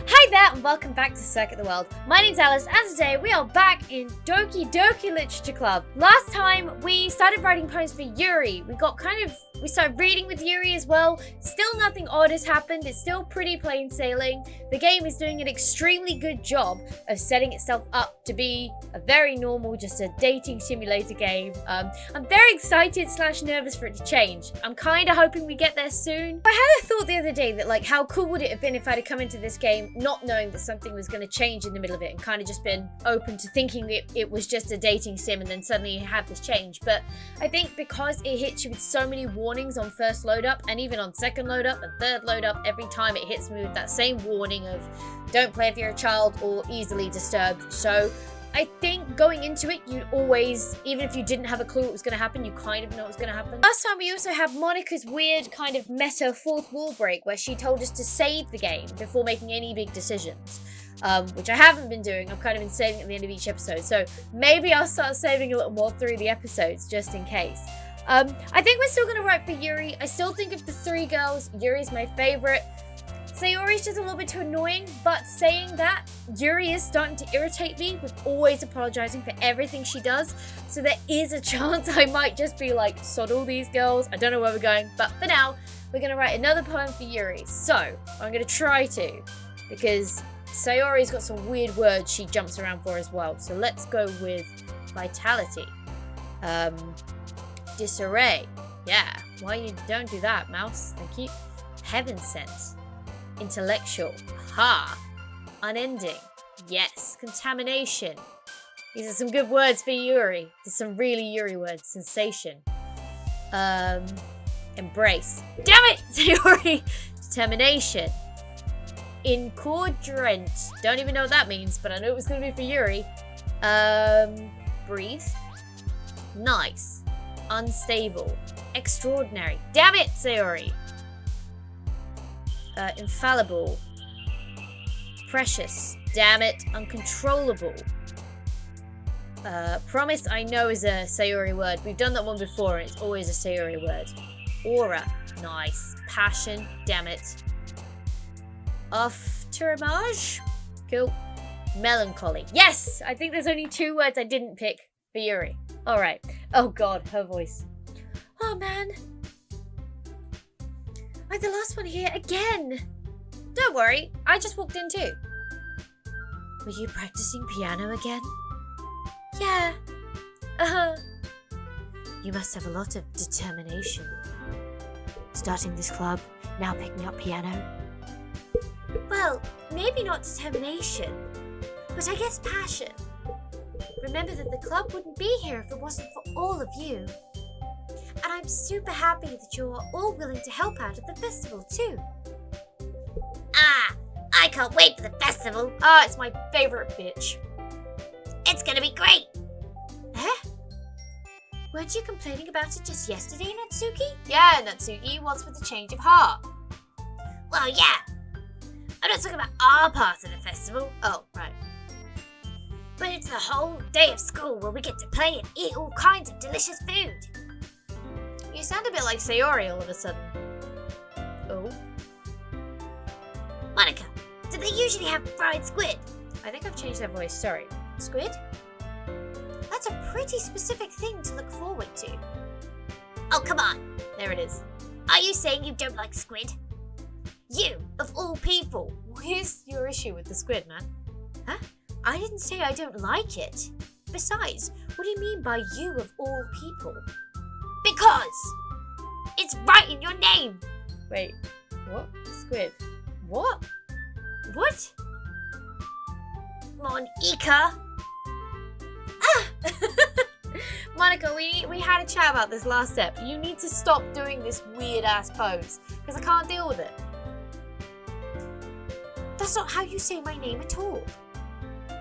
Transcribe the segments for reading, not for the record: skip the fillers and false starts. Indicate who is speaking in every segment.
Speaker 1: Hi there and welcome back to Circuit the World. My name's Alice and today we are back in Doki Doki Literature Club. Last time we started writing poems for Yuri. We started reading with Yuri as well. Still nothing odd has happened. It's still pretty plain sailing. The game is doing an extremely good job of setting itself up to be a very normal, just a dating simulator game. I'm very excited / nervous for it to change. I'm kind of hoping we get there soon. I had a thought the other day that like how cool would it have been if I'd have come into this game not knowing that something was going to change in the middle of it and kind of just been open to thinking it was just a dating sim and then suddenly you have this change. But I think because it hits you with so many warnings on first load up and even on second load up and third load up, every time it hits me with that same warning of don't play if you're a child or easily disturbed. So I think going into it, you'd always, even if you didn't have a clue what was going to happen, you kind of know what was going to happen. Last time we also had Monica's weird kind of meta fourth wall break where she told us to save the game before making any big decisions, which I haven't been doing. I've kind of been saving at the end of each episode. So maybe I'll start saving a little more through the episodes just in case. I think we're still going to write for Yuri. I still think of the three girls, Yuri's my favorite. Sayori's just a little bit too annoying, but saying that, Yuri is starting to irritate me with always apologizing for everything she does, so there is a chance I might just be like, sod all these girls, I don't know where we're going, but for now, we're going to write another poem for Yuri. So, I'm going to try to, because Sayori's got some weird words she jumps around for as well, so let's go with vitality. Disarray. Yeah, why you don't do that, mouse? Thank you. Heaven sent. Intellectual. Ha. Unending. Yes. Contamination. These are some good words for Yuri. There's some really Yuri words. Sensation. Embrace. Damn it, Sayori. Determination. Incorporate. Don't even know what that means, but I knew it was going to be for Yuri. Breathe. Nice. Unstable. Extraordinary. Damn it, Sayori. Infallible. Precious. Damn it. Uncontrollable. Promise I know is a Sayori word. We've done that one before and it's always a Sayori word. Aura. Nice. Passion. Damn it. Aftermage. Cool. Melancholy. Yes! I think there's only 2 words I didn't pick for Yuri. Alright. Oh god, her voice. Oh man. I'm the last one here again. Don't worry, I just walked in too. Were you practicing piano again? Yeah. You must have a lot of determination. Starting this club, now picking up piano. Well, maybe not determination, but I guess passion. Remember that the club wouldn't be here if it wasn't for all of you. And I'm super happy that you're all willing to help out at the festival too. Ah, I can't wait for the festival. Ah, it's my favorite bitch. It's gonna be great. Eh? Weren't you complaining about it just yesterday, Natsuki? Yeah, Natsuki, what's with the change of heart? Well, yeah. I'm not talking about our part of the festival. Oh, right. But it's the whole day of school where we get to play and eat all kinds of delicious food. You sound a bit like Sayori all of a sudden. Oh. Monica, do they usually have fried squid? I think I've changed their voice, sorry. Squid? That's a pretty specific thing to look forward to. Oh, come on. There it is. Are you saying you don't like squid? You, of all people. Where's your issue with the squid, man? Huh? I didn't say I don't like it. Besides, what do you mean by you of all people? Because it's right in your name. Wait, what? Squid. What? What? Monica. Ah! Monica, we had a chat about this last step. You need to stop doing this weird ass pose because I can't deal with it. That's not how you say my name at all.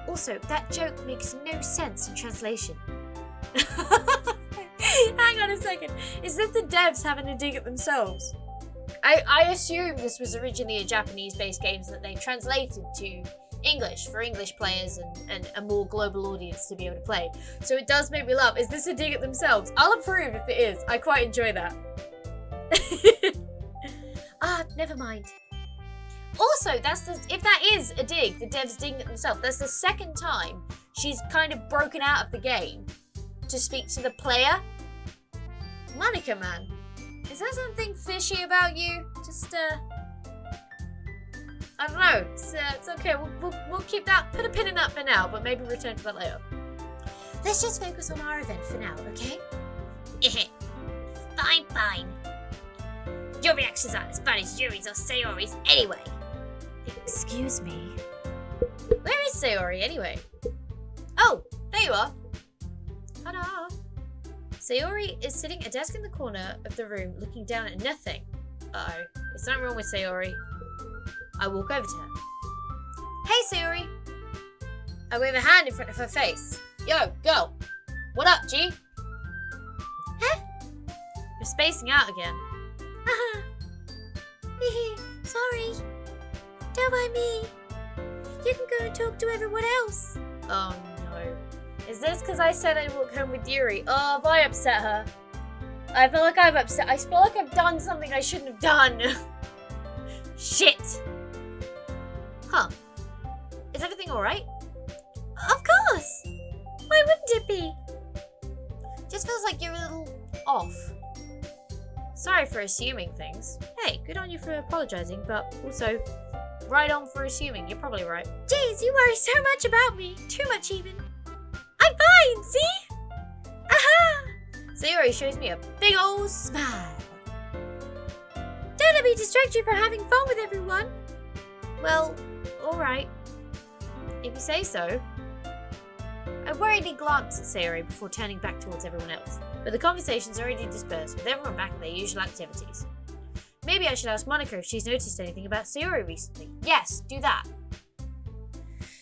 Speaker 1: Also, that joke makes no sense in translation. Hang on a second. Is this the devs having a dig at themselves? I assume this was originally a Japanese-based game that they translated to English for English players and a more global audience to be able to play. So it does make me laugh. Is this a dig at themselves? I'll approve if it is. I quite enjoy that. Never mind. Also, if that is a dig, the devs digging at themselves, that's the second time she's kind of broken out of the game to speak to the player. Monica, man. Is there something fishy about you? Just, I don't know. It's okay. We'll keep that, put a pin in that for now, but maybe return to that later. Let's just focus on our event for now, okay? Fine. Your reactions aren't as bad as Yuri's or Sayori's anyway. Excuse me. Where is Sayori anyway? Oh, there you are. Ta-da. Sayori is sitting at a desk in the corner of the room looking down at nothing. Uh-oh. There's something wrong with Sayori. I walk over to her. Hey, Sayori. I wave a hand in front of her face. Yo, girl. What up, G? Huh? You're spacing out again. Haha. Sorry. Don't mind me. You can go and talk to everyone else. Oh, no. Is this because I said I'd walk home with Yuri? Oh, have I upset her? I feel like I've upset. I feel like I've done something I shouldn't have done. Shit. Huh. Is everything alright? Of course. Why wouldn't it be? Just feels like you're a little off. Sorry for assuming things. Hey, good on you for apologizing, but also, right on for assuming. You're probably right. Jeez, you worry so much about me. Too much even. I'm fine, see? Aha! Sayori shows me a big old smile. Don't let me distract you from having fun with everyone. Well, alright. If you say so. I worriedly glanced at Sayori before turning back towards everyone else, but the conversation's already dispersed with everyone back at their usual activities. Maybe I should ask Monica if she's noticed anything about Sayori recently. Yes, do that.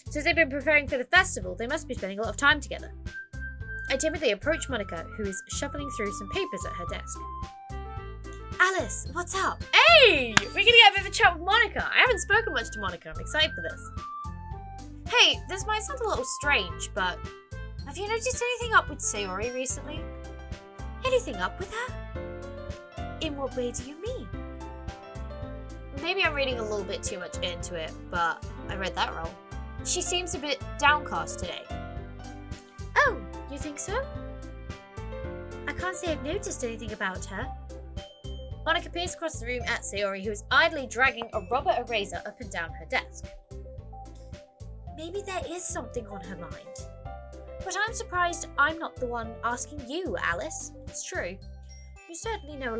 Speaker 1: Since they've been preparing for the festival, they must be spending a lot of time together. I timidly approach Monica, who is shuffling through some papers at her desk. Alice, what's up? Hey! We're gonna get a bit of a chat with Monica. I haven't spoken much to Monica. I'm excited for this. Hey, this might sound a little strange, but have you noticed anything up with Sayori recently? Anything up with her? In what way do you mean? Maybe I'm reading a little bit too much into it, but I read that wrong. She seems a bit downcast today. Oh, you think so? I can't say I've noticed anything about her. Monica peers across the room at Sayori, who is idly dragging a rubber eraser up and down her desk. Maybe there is something on her mind. But I'm surprised I'm not the one asking you, Alice. It's true. You certainly know her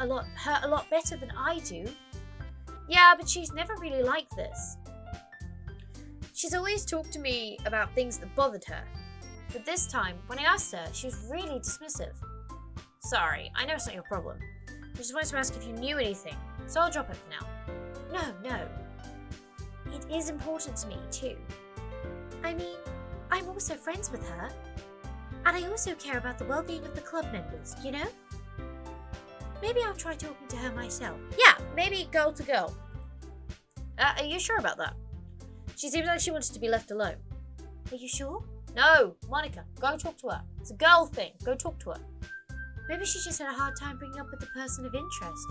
Speaker 1: a lot better than I do. Yeah, but she's never really like this. She's always talked to me about things that bothered her. But this time, when I asked her, she was really dismissive. Sorry, I know it's not your problem. I just wanted to ask if you knew anything, so I'll drop it for now. No. It is important to me, too. I mean, I'm also friends with her. And I also care about the well-being of the club members, you know? Maybe I'll try talking to her myself. Yeah, maybe girl to girl. Are you sure about that? She seems like she wanted to be left alone. Are you sure? No, Monica, go talk to her. It's a girl thing. Go talk to her. Maybe she just had a hard time bringing up with the person of interest.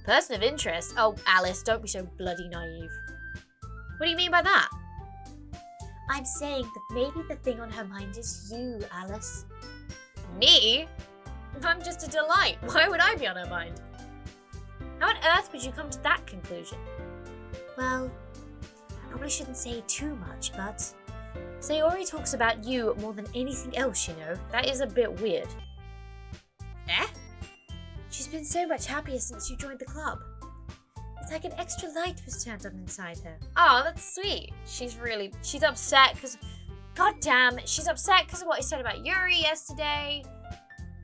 Speaker 1: Person of interest? Oh, Alice, don't be so bloody naive. What do you mean by that? I'm saying that maybe the thing on her mind is you, Alice. Me? I'm just a delight. Why would I be on her mind? How on earth would you come to that conclusion? Well, I probably shouldn't say too much, but Sayori talks about you more than anything else, you know. That is a bit weird. Eh? She's been so much happier since you joined the club. It's like an extra light was turned on inside her. Oh, that's sweet. She's upset because, goddamn, she's upset because of what I said about Yuri yesterday.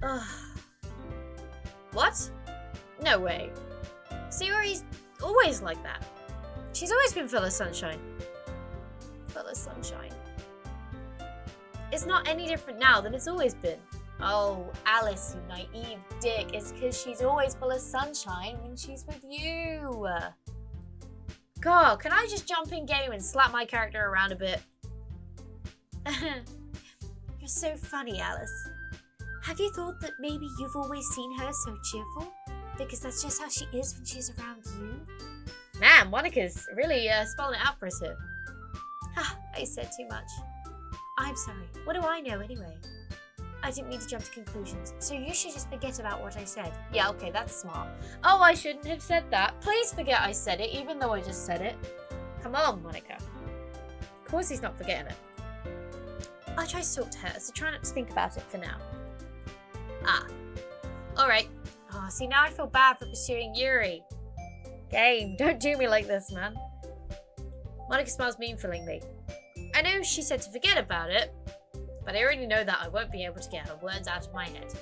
Speaker 1: Ugh. What? No way. Sayori's always like that. She's always been full of sunshine. Full of sunshine. It's not any different now than it's always been. Oh, Alice, you naive dick. It's because she's always full of sunshine when she's with you. God, can I just jump in game and slap my character around a bit? You're so funny, Alice. Have you thought that maybe you've always seen her so cheerful? Because that's just how she is when she's around you. Man, Monica's really spelling it out for us here. I said too much. I'm sorry. What do I know anyway? I didn't mean to jump to conclusions, so you should just forget about what I said. Yeah, okay, that's smart. Oh, I shouldn't have said that. Please forget I said it, even though I just said it. Come on, Monica. Of course he's not forgetting it. I'll try to talk to her, so try not to think about it for now. Alright. Oh, see, now I feel bad for pursuing Yuri. Game, don't do me like this, man. Monica smiles meaningfully. I know she said to forget about it, but I already know that I won't be able to get her words out of my head.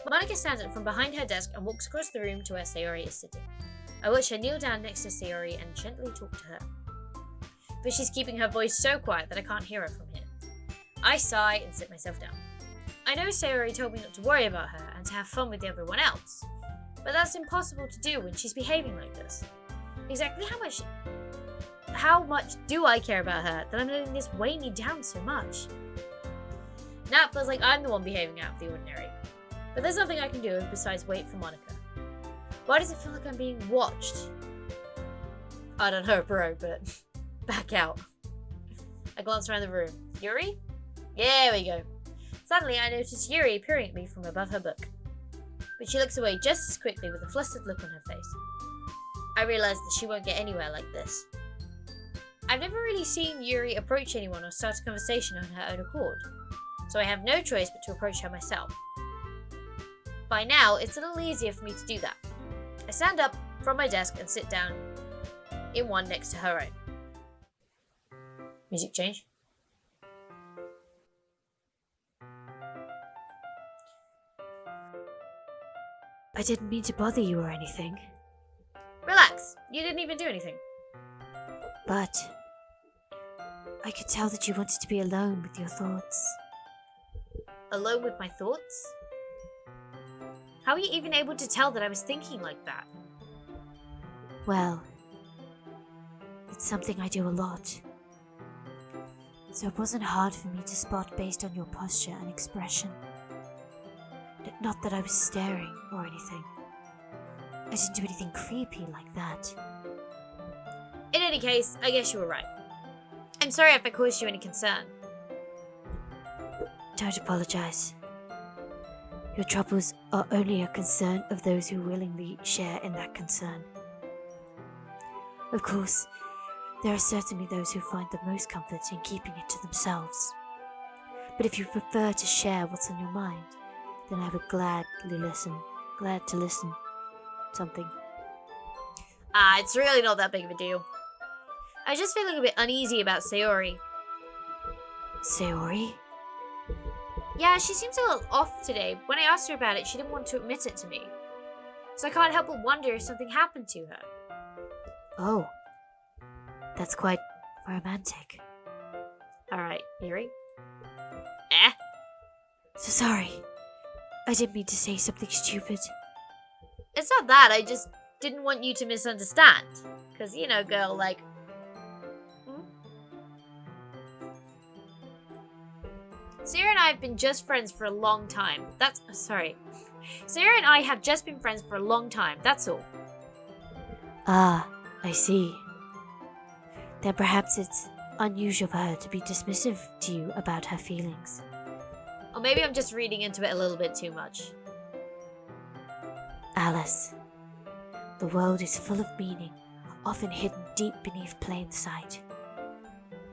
Speaker 1: Monica stands up from behind her desk and walks across the room to where Sayori is sitting. I watch her kneel down next to Sayori and gently talk to her. But she's keeping her voice so quiet that I can't hear her from here. I sigh and sit myself down. I know Sayori told me not to worry about her and to have fun with everyone else, but that's impossible to do when she's behaving like this. Exactly how much do I care about her that I'm letting this weigh me down so much? Now it feels like I'm the one behaving out of the ordinary, but there's nothing I can do besides wait for Monica. Why does it feel like I'm being watched? I don't know, bro, but back out. I glance around the room. Yuri? There we go. Suddenly I notice Yuri peering at me from above her book, but she looks away just as quickly with a flustered look on her face. I realize that she won't get anywhere like this. I've never really seen Yuri approach anyone or start a conversation on her own accord, so I have no choice but to approach her myself. By now, it's a little easier for me to do that. I stand up from my desk and sit down in one next to her own. Music change.
Speaker 2: I didn't mean to bother you or anything.
Speaker 1: Relax, you didn't even do anything.
Speaker 2: But I could tell that you wanted to be alone with your thoughts.
Speaker 1: Alone with my thoughts? How are you even able to tell that I was thinking like that?
Speaker 2: Well, it's something I do a lot. So it wasn't hard for me to spot based on your posture and expression. Not that I was staring or anything. I didn't do anything creepy like that.
Speaker 1: In any case, I guess you were right. I'm sorry if I caused you any concern.
Speaker 2: Don't apologize. Your troubles are only a concern of those who willingly share in that concern. Of course, there are certainly those who find the most comfort in keeping it to themselves. But if you prefer to share what's on your mind, then I would glad to listen. Something.
Speaker 1: It's really not that big of a deal. I was just feeling a bit uneasy about Sayori.
Speaker 2: Sayori?
Speaker 1: Yeah, she seems a little off today. When I asked her about it, she didn't want to admit it to me. So I can't help but wonder if something happened to her.
Speaker 2: Oh. That's quite romantic.
Speaker 1: Alright, Yuri.
Speaker 2: So sorry. I didn't mean to say something stupid.
Speaker 1: It's not that, I just didn't want you to misunderstand. Because, you know, girl, like... Sayori and I have been just friends for a long time. Sayori and I have just been friends for a long time, that's all.
Speaker 2: Ah, I see. Then perhaps it's unusual for her to be dismissive to you about her feelings.
Speaker 1: Or maybe I'm just reading into it a little bit too much.
Speaker 2: Alice, the world is full of meaning, often hidden deep beneath plain sight.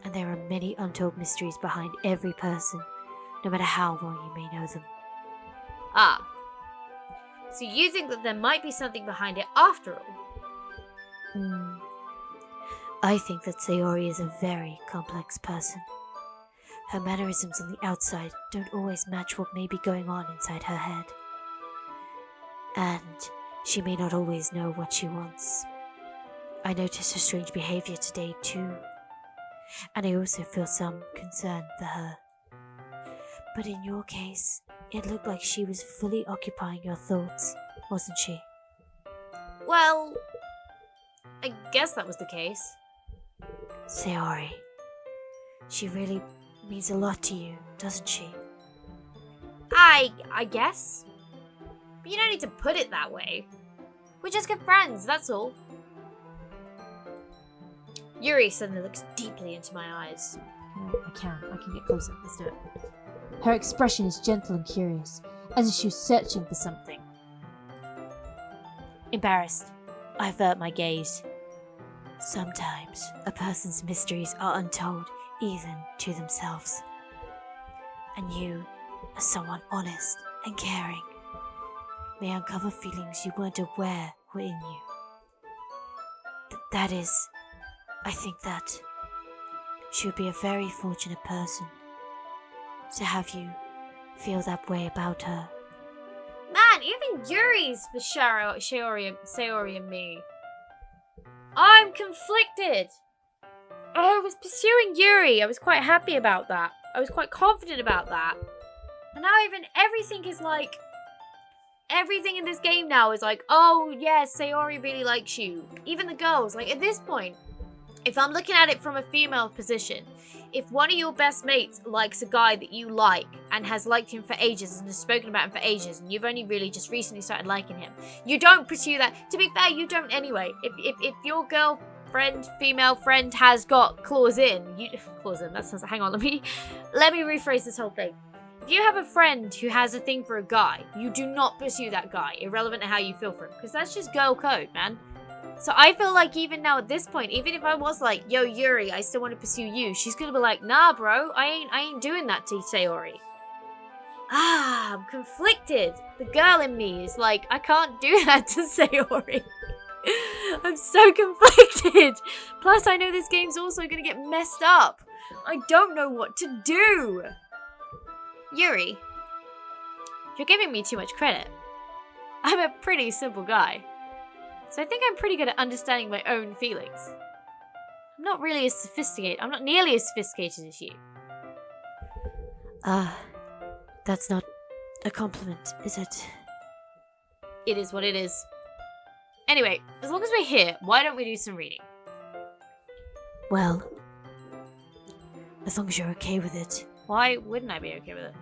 Speaker 2: And there are many untold mysteries behind every person, no matter how long you may know them.
Speaker 1: Ah. So you think that there might be something behind it after all?
Speaker 2: I think that Sayori is a very complex person. Her mannerisms on the outside don't always match what may be going on inside her head. And she may not always know what she wants. I noticed her strange behavior today too. And I also feel some concern for her. But in your case, it looked like she was fully occupying your thoughts, wasn't she?
Speaker 1: Well, I guess that was the case.
Speaker 2: Sayori, she really means a lot to you, doesn't she?
Speaker 1: I guess. But you don't need to put it that way. We're just good friends, that's all. Yuri suddenly looks deeply into my eyes.
Speaker 3: I can get closer. Let's do it. Her expression is gentle and curious, as if she was searching for something.
Speaker 2: Embarrassed, I avert my gaze. Sometimes a person's mysteries are untold even to themselves. And you, as someone honest and caring, may uncover feelings you weren't aware were in you. That is, I think that she would be a very fortunate person to have you feel that way about her.
Speaker 1: Man, even Yuri's for Sayori and me. I'm conflicted. I was pursuing Yuri. I was quite happy about that. I was quite confident about that. And now even everything is like... Everything in this game now is like, oh yes, Sayori really likes you. Even the girls, like at this point, if I'm looking at it from a female position, if one of your best mates likes a guy that you like and has liked him for ages and has spoken about him for ages and you've only really just recently started liking him, you don't pursue that. To be fair, you don't anyway. If your girlfriend, female friend has got claws in, that sounds, hang on, let me rephrase this whole thing. If you have a friend who has a thing for a guy, you do not pursue that guy, irrelevant to how you feel for him, because that's just girl code, man. So I feel like even now at this point, even if I was like, yo, Yuri, I still want to pursue you, she's gonna be like, nah, bro, I ain't doing that to Sayori. I'm conflicted. The girl in me is like, I can't do that to Sayori. I'm so conflicted. Plus, I know this game's also gonna get messed up. I don't know what to do. Yuri, you're giving me too much credit. I'm a pretty simple guy. So I think I'm pretty good at understanding my own feelings. I'm not really as sophisticated. I'm not nearly as sophisticated as you.
Speaker 2: That's not a compliment, is it?
Speaker 1: It is what it is. Anyway, as long as we're here, why don't we do some reading?
Speaker 2: Well, as long as you're okay with it.
Speaker 1: Why wouldn't I be okay with it?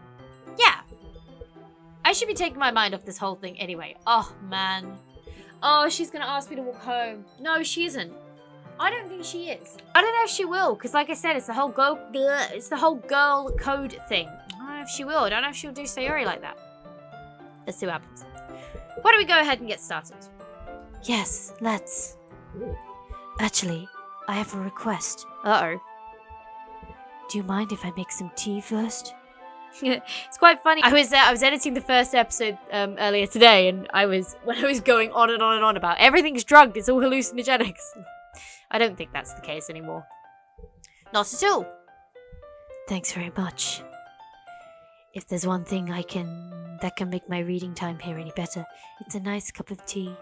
Speaker 1: Yeah. I should be taking my mind off this whole thing anyway. Oh, man. Oh, she's gonna ask me to walk home. No, she isn't. I don't think she is. I don't know if she will, because like I said, it's the whole girl code thing. I don't know if she will. I don't know if she'll do Sayori like that. Let's see what happens. Why don't we go ahead and get started?
Speaker 2: Yes, let's. Actually, I have a request.
Speaker 1: Uh-oh.
Speaker 2: Do you mind if I make some tea first?
Speaker 1: It's quite funny. I was editing the first episode earlier today, and when I was going on and on and on about everything's drugged, it's all hallucinogenics. I don't think that's the case anymore. Not at all.
Speaker 2: Thanks very much. If there's one thing that can make my reading time here any better, it's a nice cup of tea.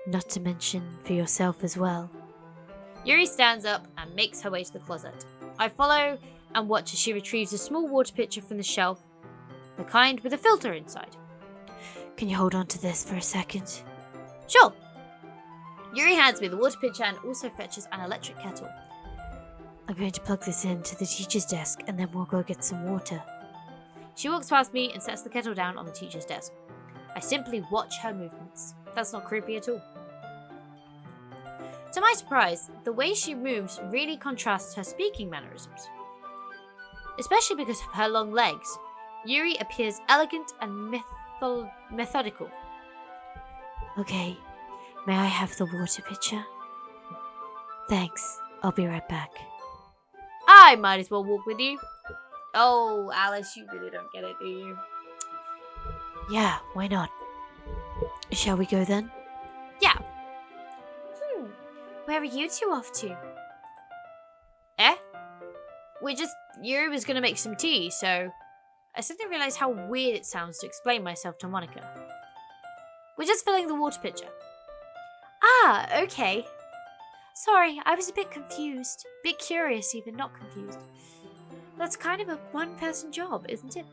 Speaker 2: Not to mention for yourself as well.
Speaker 1: Yuri stands up and makes her way to the closet. I follow and watch as she retrieves a small water pitcher from the shelf, the kind with a filter inside.
Speaker 2: Can you hold on to this for a second?
Speaker 1: Sure. Yuri hands me the water pitcher and also fetches an electric kettle.
Speaker 2: I'm going to plug this into the teacher's desk and then we'll go get some water.
Speaker 1: She walks past me and sets the kettle down on the teacher's desk. I simply watch her movements. That's not creepy at all. To my surprise, the way she moves really contrasts her speaking mannerisms. Especially because of her long legs, Yuri appears elegant and methodical.
Speaker 2: Okay, may I have the water pitcher? Thanks, I'll be right back.
Speaker 1: I might as well walk with you. Oh, Alice, you really don't get it, do you?
Speaker 2: Yeah, why not? Shall we go then?
Speaker 1: Yeah. Where are you two off to? Eh? Yuri was gonna make some tea, so I suddenly realised how weird it sounds to explain myself to Monica. We're just filling the water pitcher. Ah, okay. Sorry, I was a bit confused. Bit curious even, not confused. That's kind of a one-person job, isn't it?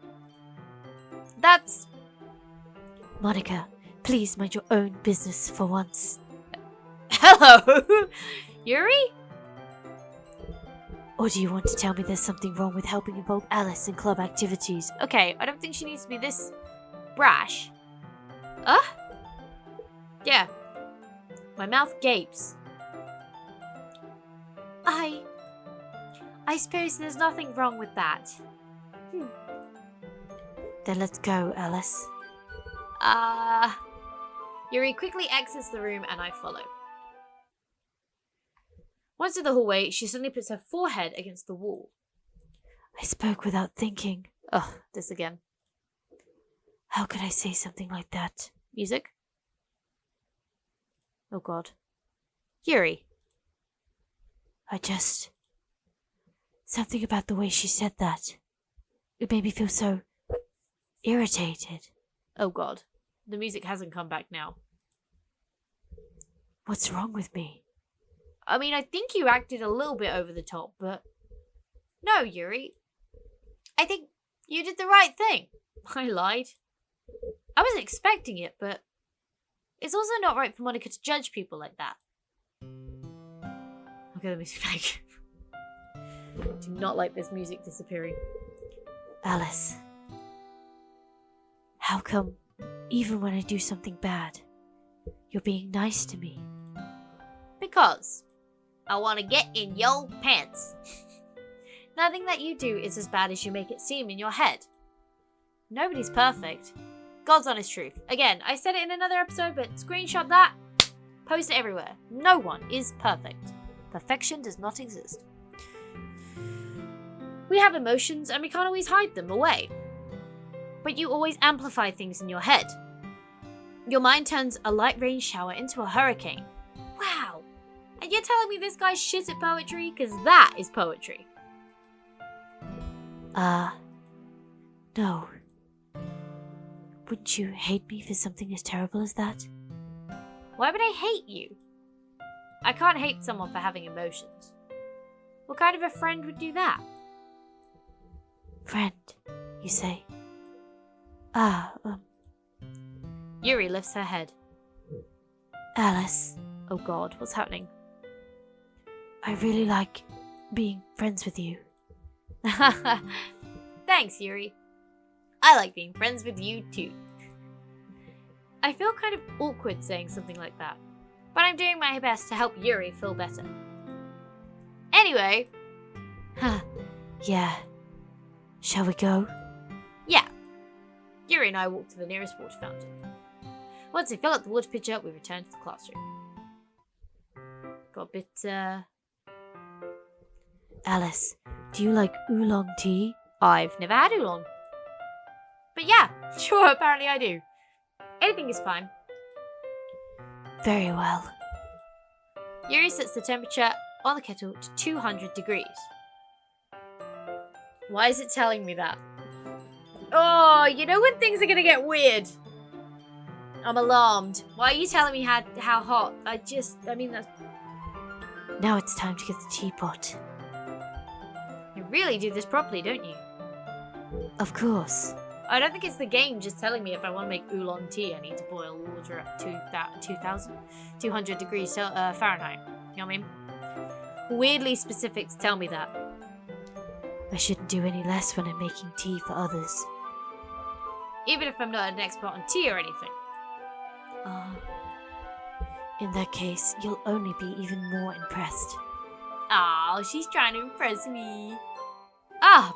Speaker 1: That's...
Speaker 2: Monica, please mind your own business for once.
Speaker 1: Hello? Yuri?
Speaker 2: Or do you want to tell me there's something wrong with helping involve Alice in club activities?
Speaker 1: Okay, I don't think she needs to be this brash. Yeah. My mouth gapes. I suppose there's nothing wrong with that.
Speaker 2: Then let's go, Alice.
Speaker 1: Yuri quickly exits the room and I follow. Once in the hallway, she suddenly puts her forehead against the wall.
Speaker 2: I spoke without thinking.
Speaker 1: Ugh, this again.
Speaker 2: How could I say something like that?
Speaker 1: Music? Oh god. Yuri.
Speaker 2: Something about the way she said that. It made me feel so irritated.
Speaker 1: Oh god. The music hasn't come back now.
Speaker 2: What's wrong with me?
Speaker 1: I mean, I think you acted a little bit over the top, but... No, Yuri. I think you did the right thing. I lied. I wasn't expecting it, but... It's also not right for Monica to judge people like that. Okay, let me see back. Do not like this music disappearing.
Speaker 2: Alice. How come, even when I do something bad, you're being nice to me?
Speaker 1: Because I want to get in your pants. Nothing that you do is as bad as you make it seem in your head. Nobody's perfect. God's honest truth. Again, I said it in another episode, but screenshot that, post it everywhere. No one is perfect. Perfection does not exist. We have emotions and we can't always hide them away. But you always amplify things in your head. Your mind turns a light rain shower into a hurricane. Wow. And you're telling me this guy's shit at poetry? Because that is poetry.
Speaker 2: No. Wouldn't you hate me for something as terrible as that?
Speaker 1: Why would I hate you? I can't hate someone for having emotions. What kind of a friend would do that?
Speaker 2: Friend, you say?
Speaker 1: Yuri lifts her head.
Speaker 2: Alice,
Speaker 1: Oh god, what's happening?
Speaker 2: I really like being friends with you.
Speaker 1: Thanks, Yuri. I like being friends with you too. I feel kind of awkward saying something like that, but I'm doing my best to help Yuri feel better. Anyway.
Speaker 2: Yeah. Shall we go?
Speaker 1: Yeah. Yuri and I walk to the nearest water fountain. Once we fill up the water pitcher, we return to the classroom. Got a bit,
Speaker 2: Alice, do you like oolong tea?
Speaker 1: I've never had oolong. But yeah, sure, apparently I do. Anything is fine.
Speaker 2: Very well.
Speaker 1: Yuri sets the temperature on the kettle to 200 degrees. Why is it telling me that? Oh, you know when things are gonna get weird? I'm alarmed. Why are you telling me how hot? I mean, that's...
Speaker 2: Now it's time to get the teapot.
Speaker 1: You really do this properly, don't you?
Speaker 2: Of course.
Speaker 1: I don't think it's the game just telling me if I want to make oolong tea, I need to boil water at 200 degrees Fahrenheit. You know what I mean? Weirdly specific to tell me that.
Speaker 2: I shouldn't do any less when I'm making tea for others.
Speaker 1: Even if I'm not an expert on tea or anything.
Speaker 2: In that case, you'll only be even more impressed.
Speaker 1: Oh, she's trying to impress me.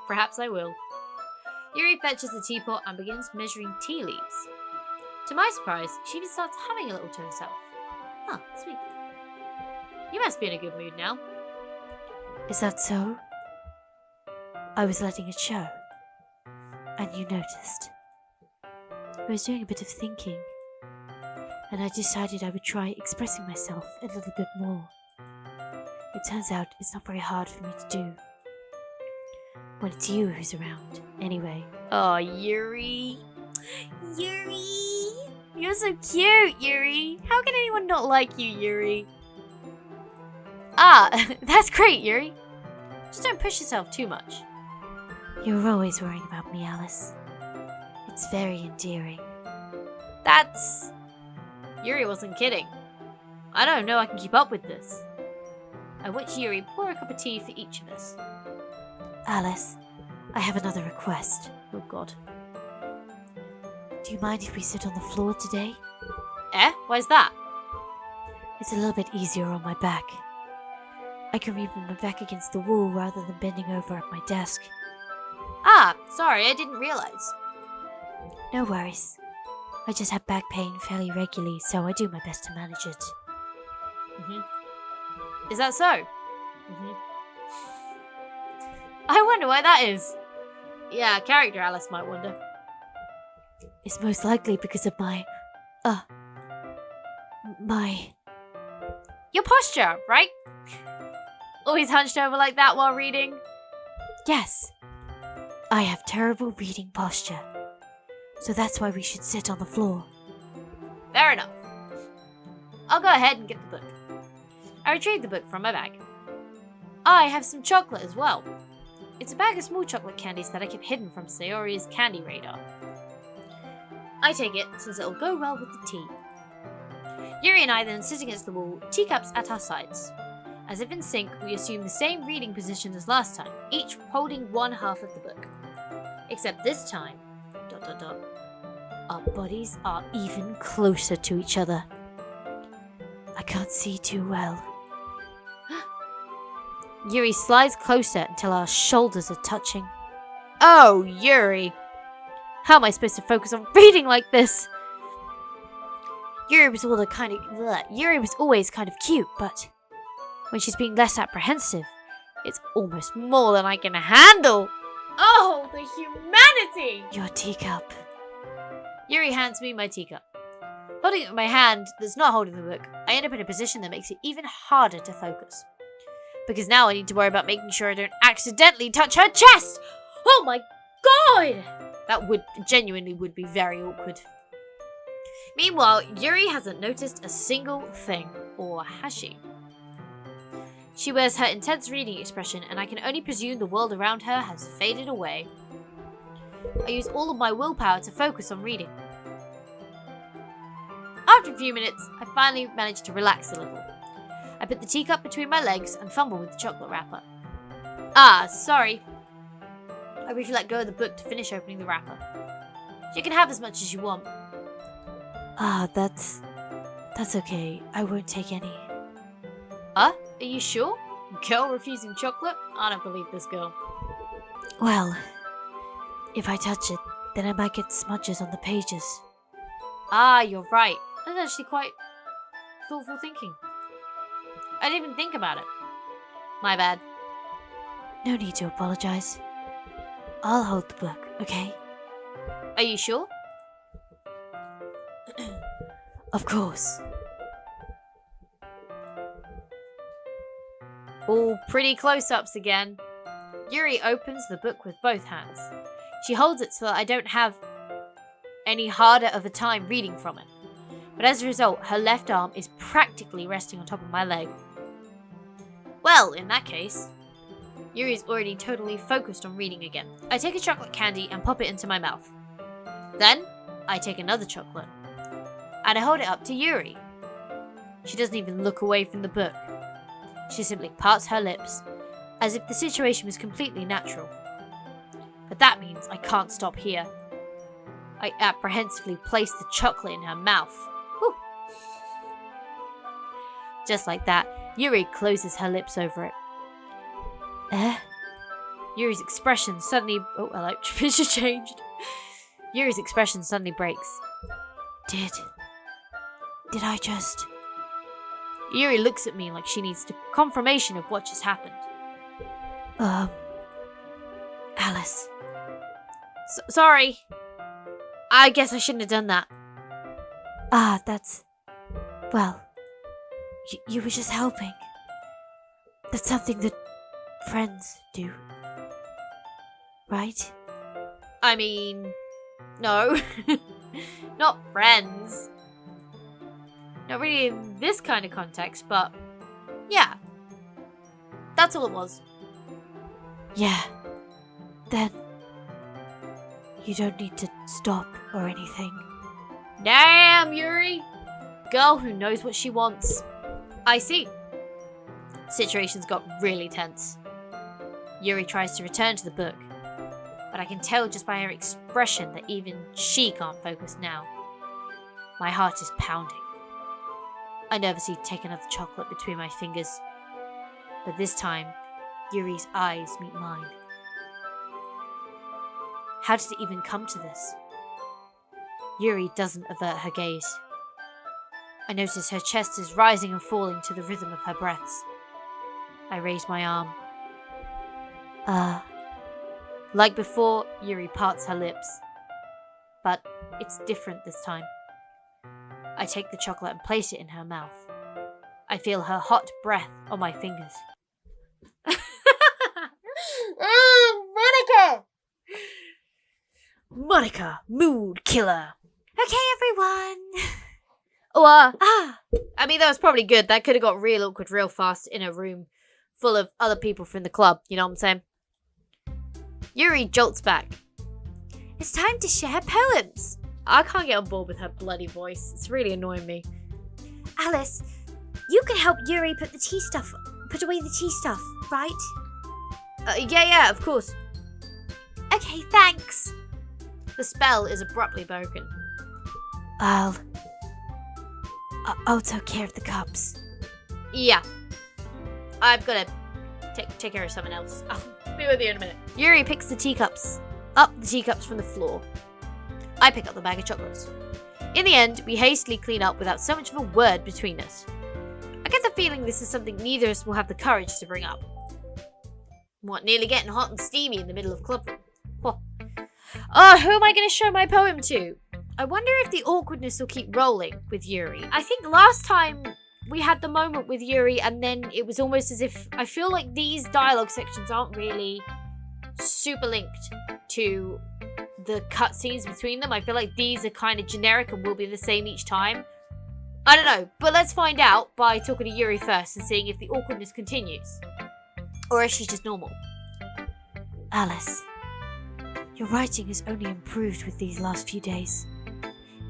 Speaker 1: Perhaps I will. Yuri fetches the teapot and begins measuring tea leaves. To my surprise, she even starts humming a little to herself. Sweet. You must be in a good mood now.
Speaker 2: Is that so? I was letting it show. And you noticed. I was doing a bit of thinking. And I decided I would try expressing myself a little bit more. It turns out it's not very hard for me to do. When it's you who's around, anyway.
Speaker 1: Oh, Yuri. Yuri! You're so cute, Yuri. How can anyone not like you, Yuri? That's great, Yuri. Just don't push yourself too much.
Speaker 2: You're always worrying about me, Alice. It's very endearing.
Speaker 1: That's... Yuri wasn't kidding. I don't know I can keep up with this. I watch Yuri pour a cup of tea for each of us.
Speaker 2: Alice, I have another request.
Speaker 1: Oh god.
Speaker 2: Do you mind if we sit on the floor today?
Speaker 1: Why's that?
Speaker 2: It's a little bit easier on my back. I can read with my back against the wall rather than bending over at my desk.
Speaker 1: Ah, sorry, I didn't realize.
Speaker 2: No worries. I just have back pain fairly regularly, so I do my best to manage it.
Speaker 1: Is that so? I wonder why that is. Yeah, character Alice might wonder.
Speaker 2: It's most likely because of my
Speaker 1: Your posture, right? Always hunched over like that while reading?
Speaker 2: Yes. I have terrible reading posture. So that's why we should sit on the floor.
Speaker 1: Fair enough. I'll go ahead and get the book. I retrieve the book from my bag. I have some chocolate as well. It's a bag of small chocolate candies that I kept hidden from Sayori's candy radar. I take it since it'll go well with the tea. Yuri and I then sit against the wall, teacups at our sides. As if in sync, we assume the same reading position as last time, each holding one half of the book. Except this time, ...
Speaker 2: Our bodies are even closer to each other. I can't see too well.
Speaker 1: Yuri slides closer until our shoulders are touching. Oh, Yuri! How am I supposed to focus on reading like this? Yuri was always kind of cute, but when she's being less apprehensive, it's almost more than I can handle. Oh, the humanity!
Speaker 2: Your teacup.
Speaker 1: Yuri hands me my teacup. Holding it with my hand that's not holding the book, I end up in a position that makes it even harder to focus. Because now I need to worry about making sure I don't accidentally touch her chest! Oh my god! That genuinely would be very awkward. Meanwhile, Yuri hasn't noticed a single thing. Or has she? She wears her intense reading expression, and I can only presume the world around her has faded away. I use all of my willpower to focus on reading. After a few minutes, I finally manage to relax a little. I put the teacup between my legs and fumble with the chocolate wrapper. Ah, sorry. I briefly let go of the book to finish opening the wrapper. You can have as much as you want.
Speaker 2: Ah, that's okay. I won't take any.
Speaker 1: Are you sure? Girl refusing chocolate? I don't believe this girl.
Speaker 2: Well, if I touch it, then I might get smudges on the pages.
Speaker 1: Ah, you're right. That's actually quite thoughtful thinking. I didn't even think about it. My bad.
Speaker 2: No need to apologize. I'll hold the book, okay?
Speaker 1: Are you sure?
Speaker 2: Of course.
Speaker 1: All pretty close-ups again. Yuri opens the book with both hands. She holds it so that I don't have any harder of a time reading from it. But as a result, her left arm is practically resting on top of my leg. Well, in that case, Yuri's already totally focused on reading again. I take a chocolate candy and pop it into my mouth. Then, I take another chocolate, and I hold it up to Yuri. She doesn't even look away from the book. She simply parts her lips, as if the situation was completely natural. But that means I can't stop here. I apprehensively place the chocolate in her mouth. Whew. Just like that, Yuri closes her lips over it. Yuri's expression suddenly... Oh, hello. Picture changed. Yuri's expression suddenly breaks.
Speaker 2: Did I just...
Speaker 1: Yuri looks at me like she needs confirmation of what just happened.
Speaker 2: Alice.
Speaker 1: Sorry. I guess I shouldn't have done that.
Speaker 2: Ah, that's... Well, you were just helping. That's something that friends do. Right?
Speaker 1: I mean... No. Not friends. Not really in this kind of context, but... Yeah. That's all it was.
Speaker 2: Yeah. Then... You don't need to stop or anything.
Speaker 1: Damn, Yuri! Girl who knows what she wants. I see. Situation's got really tense. Yuri tries to return to the book.
Speaker 2: but I can tell just by her expression that even she can't focus now. My heart is pounding. I nervously take another chocolate between my fingers, but this time, Yuri's eyes meet mine. How did it even come to this? Yuri doesn't avert her gaze. I notice her chest is rising and falling to the rhythm of her breaths. I raise my arm. Like before, Yuri parts her lips. But it's different this time. I take the chocolate and place it in her mouth. I feel her hot breath on my fingers.
Speaker 1: Monica!
Speaker 2: Monica, mood killer.
Speaker 1: Okay, everyone.
Speaker 2: Oh, I mean, that was probably good. That could have got real awkward real fast in a room full of other people from the club. You know what I'm saying? Yuri jolts back.
Speaker 1: It's time to share poems.
Speaker 2: I can't get on board with her bloody voice. It's really annoying me.
Speaker 1: Alice, you can help Yuri put away the tea stuff, right?
Speaker 2: Yeah, of course.
Speaker 1: Okay, thanks.
Speaker 2: The spell is abruptly broken.
Speaker 3: I'll take care of the cups.
Speaker 2: Yeah. I've got to take care of something else. I'll be with you in a minute. Yuri picks the teacups from the floor. I pick up the bag of chocolates. In the end, we hastily clean up without so much of a word between us. I get the feeling this is something neither of us will have the courage to bring up. What, nearly getting hot and steamy in the middle of club room? Who am I going to show my poem to? I wonder if the awkwardness will keep rolling with Yuri. I think last time we had the moment with Yuri and then it was almost as if I feel like these dialogue sections aren't really super linked to the cutscenes between them. I feel like these are kind of generic and will be the same each time. I don't know, but let's find out by talking to Yuri first and seeing if the awkwardness continues. Or if she's just normal.
Speaker 3: Alice, your writing has only improved with these last few days.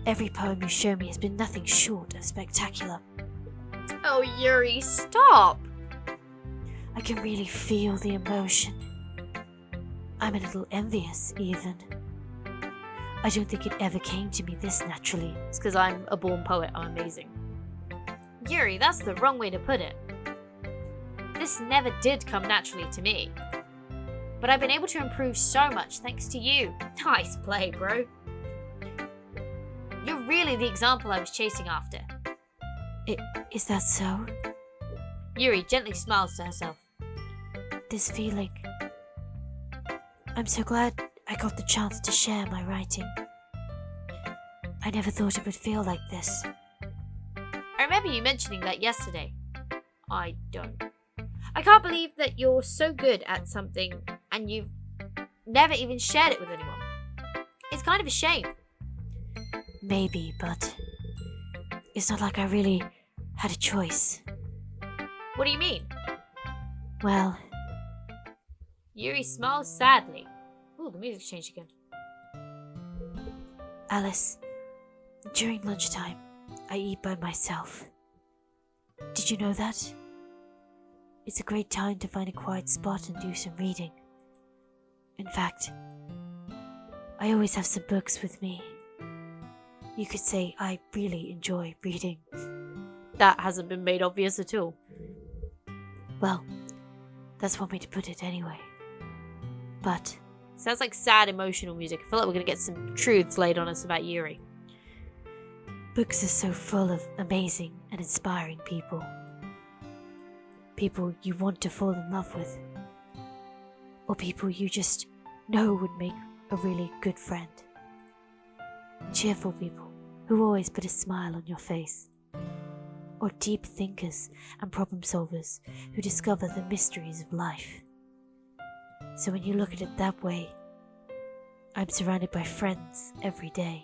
Speaker 3: Every poem you show me has been nothing short of spectacular.
Speaker 2: Oh, Yuri, stop!
Speaker 3: I can really feel the emotion. I'm a little envious, even. I don't think it ever came to me this naturally.
Speaker 2: It's because I'm a born poet. I'm amazing. Yuri, that's the wrong way to put it. This never did come naturally to me. But I've been able to improve so much thanks to you. Nice play, bro. You're really the example I was chasing after.
Speaker 3: Is that so?
Speaker 2: Yuri gently smiles to herself.
Speaker 3: This feeling. I'm so glad I got the chance to share my writing. I never thought it would feel like this.
Speaker 2: I remember you mentioning that yesterday. I don't. I can't believe that you're so good at something and you've never even shared it with anyone. It's kind of a shame.
Speaker 3: Maybe, but it's not like I really had a choice.
Speaker 2: What do you mean?
Speaker 3: Well,
Speaker 2: Yuri smiles sadly. Ooh, the music's changed again.
Speaker 3: Alice, during lunchtime, I eat by myself. Did you know that? It's a great time to find a quiet spot and do some reading. In fact, I always have some books with me. You could say I really enjoy reading.
Speaker 2: That hasn't been made obvious at all.
Speaker 3: Well, that's one way to put it anyway. But
Speaker 2: sounds like sad emotional music. I feel like we're going to get some truths laid on us about Yuri.
Speaker 3: Books are so full of amazing and inspiring people. People you want to fall in love with. Or people you just know would make a really good friend. Cheerful people who always put a smile on your face. Or deep thinkers and problem solvers who discover the mysteries of life. So when you look at it that way, I'm surrounded by friends every day.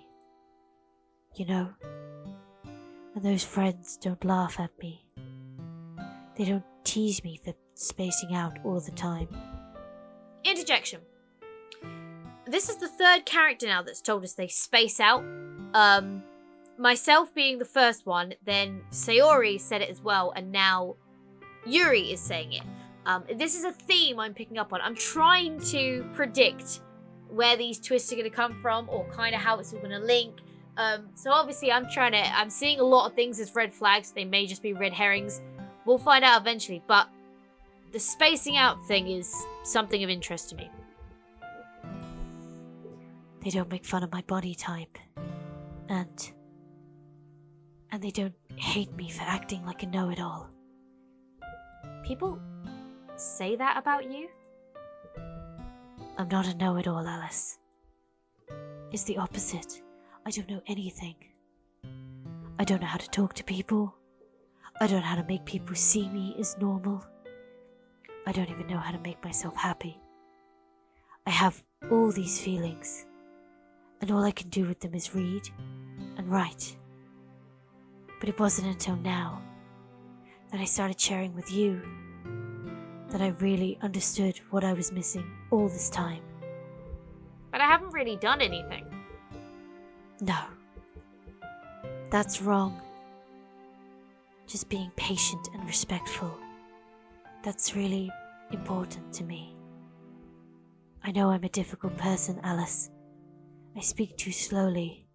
Speaker 3: You know, and those friends don't laugh at me. They don't tease me for spacing out all the time.
Speaker 2: Interjection. This is the third character now that's told us they space out. Myself being the first one, then Sayori said it as well, and now Yuri is saying it. This is a theme I'm picking up on. I'm trying to predict
Speaker 1: where these twists are going to come from or kind of how it's all going to link. So obviously I'm seeing a lot of things as red flags. They may just be red herrings. We'll find out eventually, but the spacing out thing is something of interest to me.
Speaker 3: They don't make fun of my body type. And they don't hate me for acting like a know-it-all.
Speaker 1: People say that about you?
Speaker 3: I'm not a know-it-all, Alice. It's the opposite. I don't know anything. I don't know how to talk to people. I don't know how to make people see me as normal. I don't even know how to make myself happy. I have all these feelings, and all I can do with them is read and write. But it wasn't until now that I started sharing with you that I really understood what I was missing all this time.
Speaker 1: But I haven't really done anything.
Speaker 3: No. That's wrong. Just being patient and respectful. That's really important to me. I know I'm a difficult person, Alice. I speak too slowly.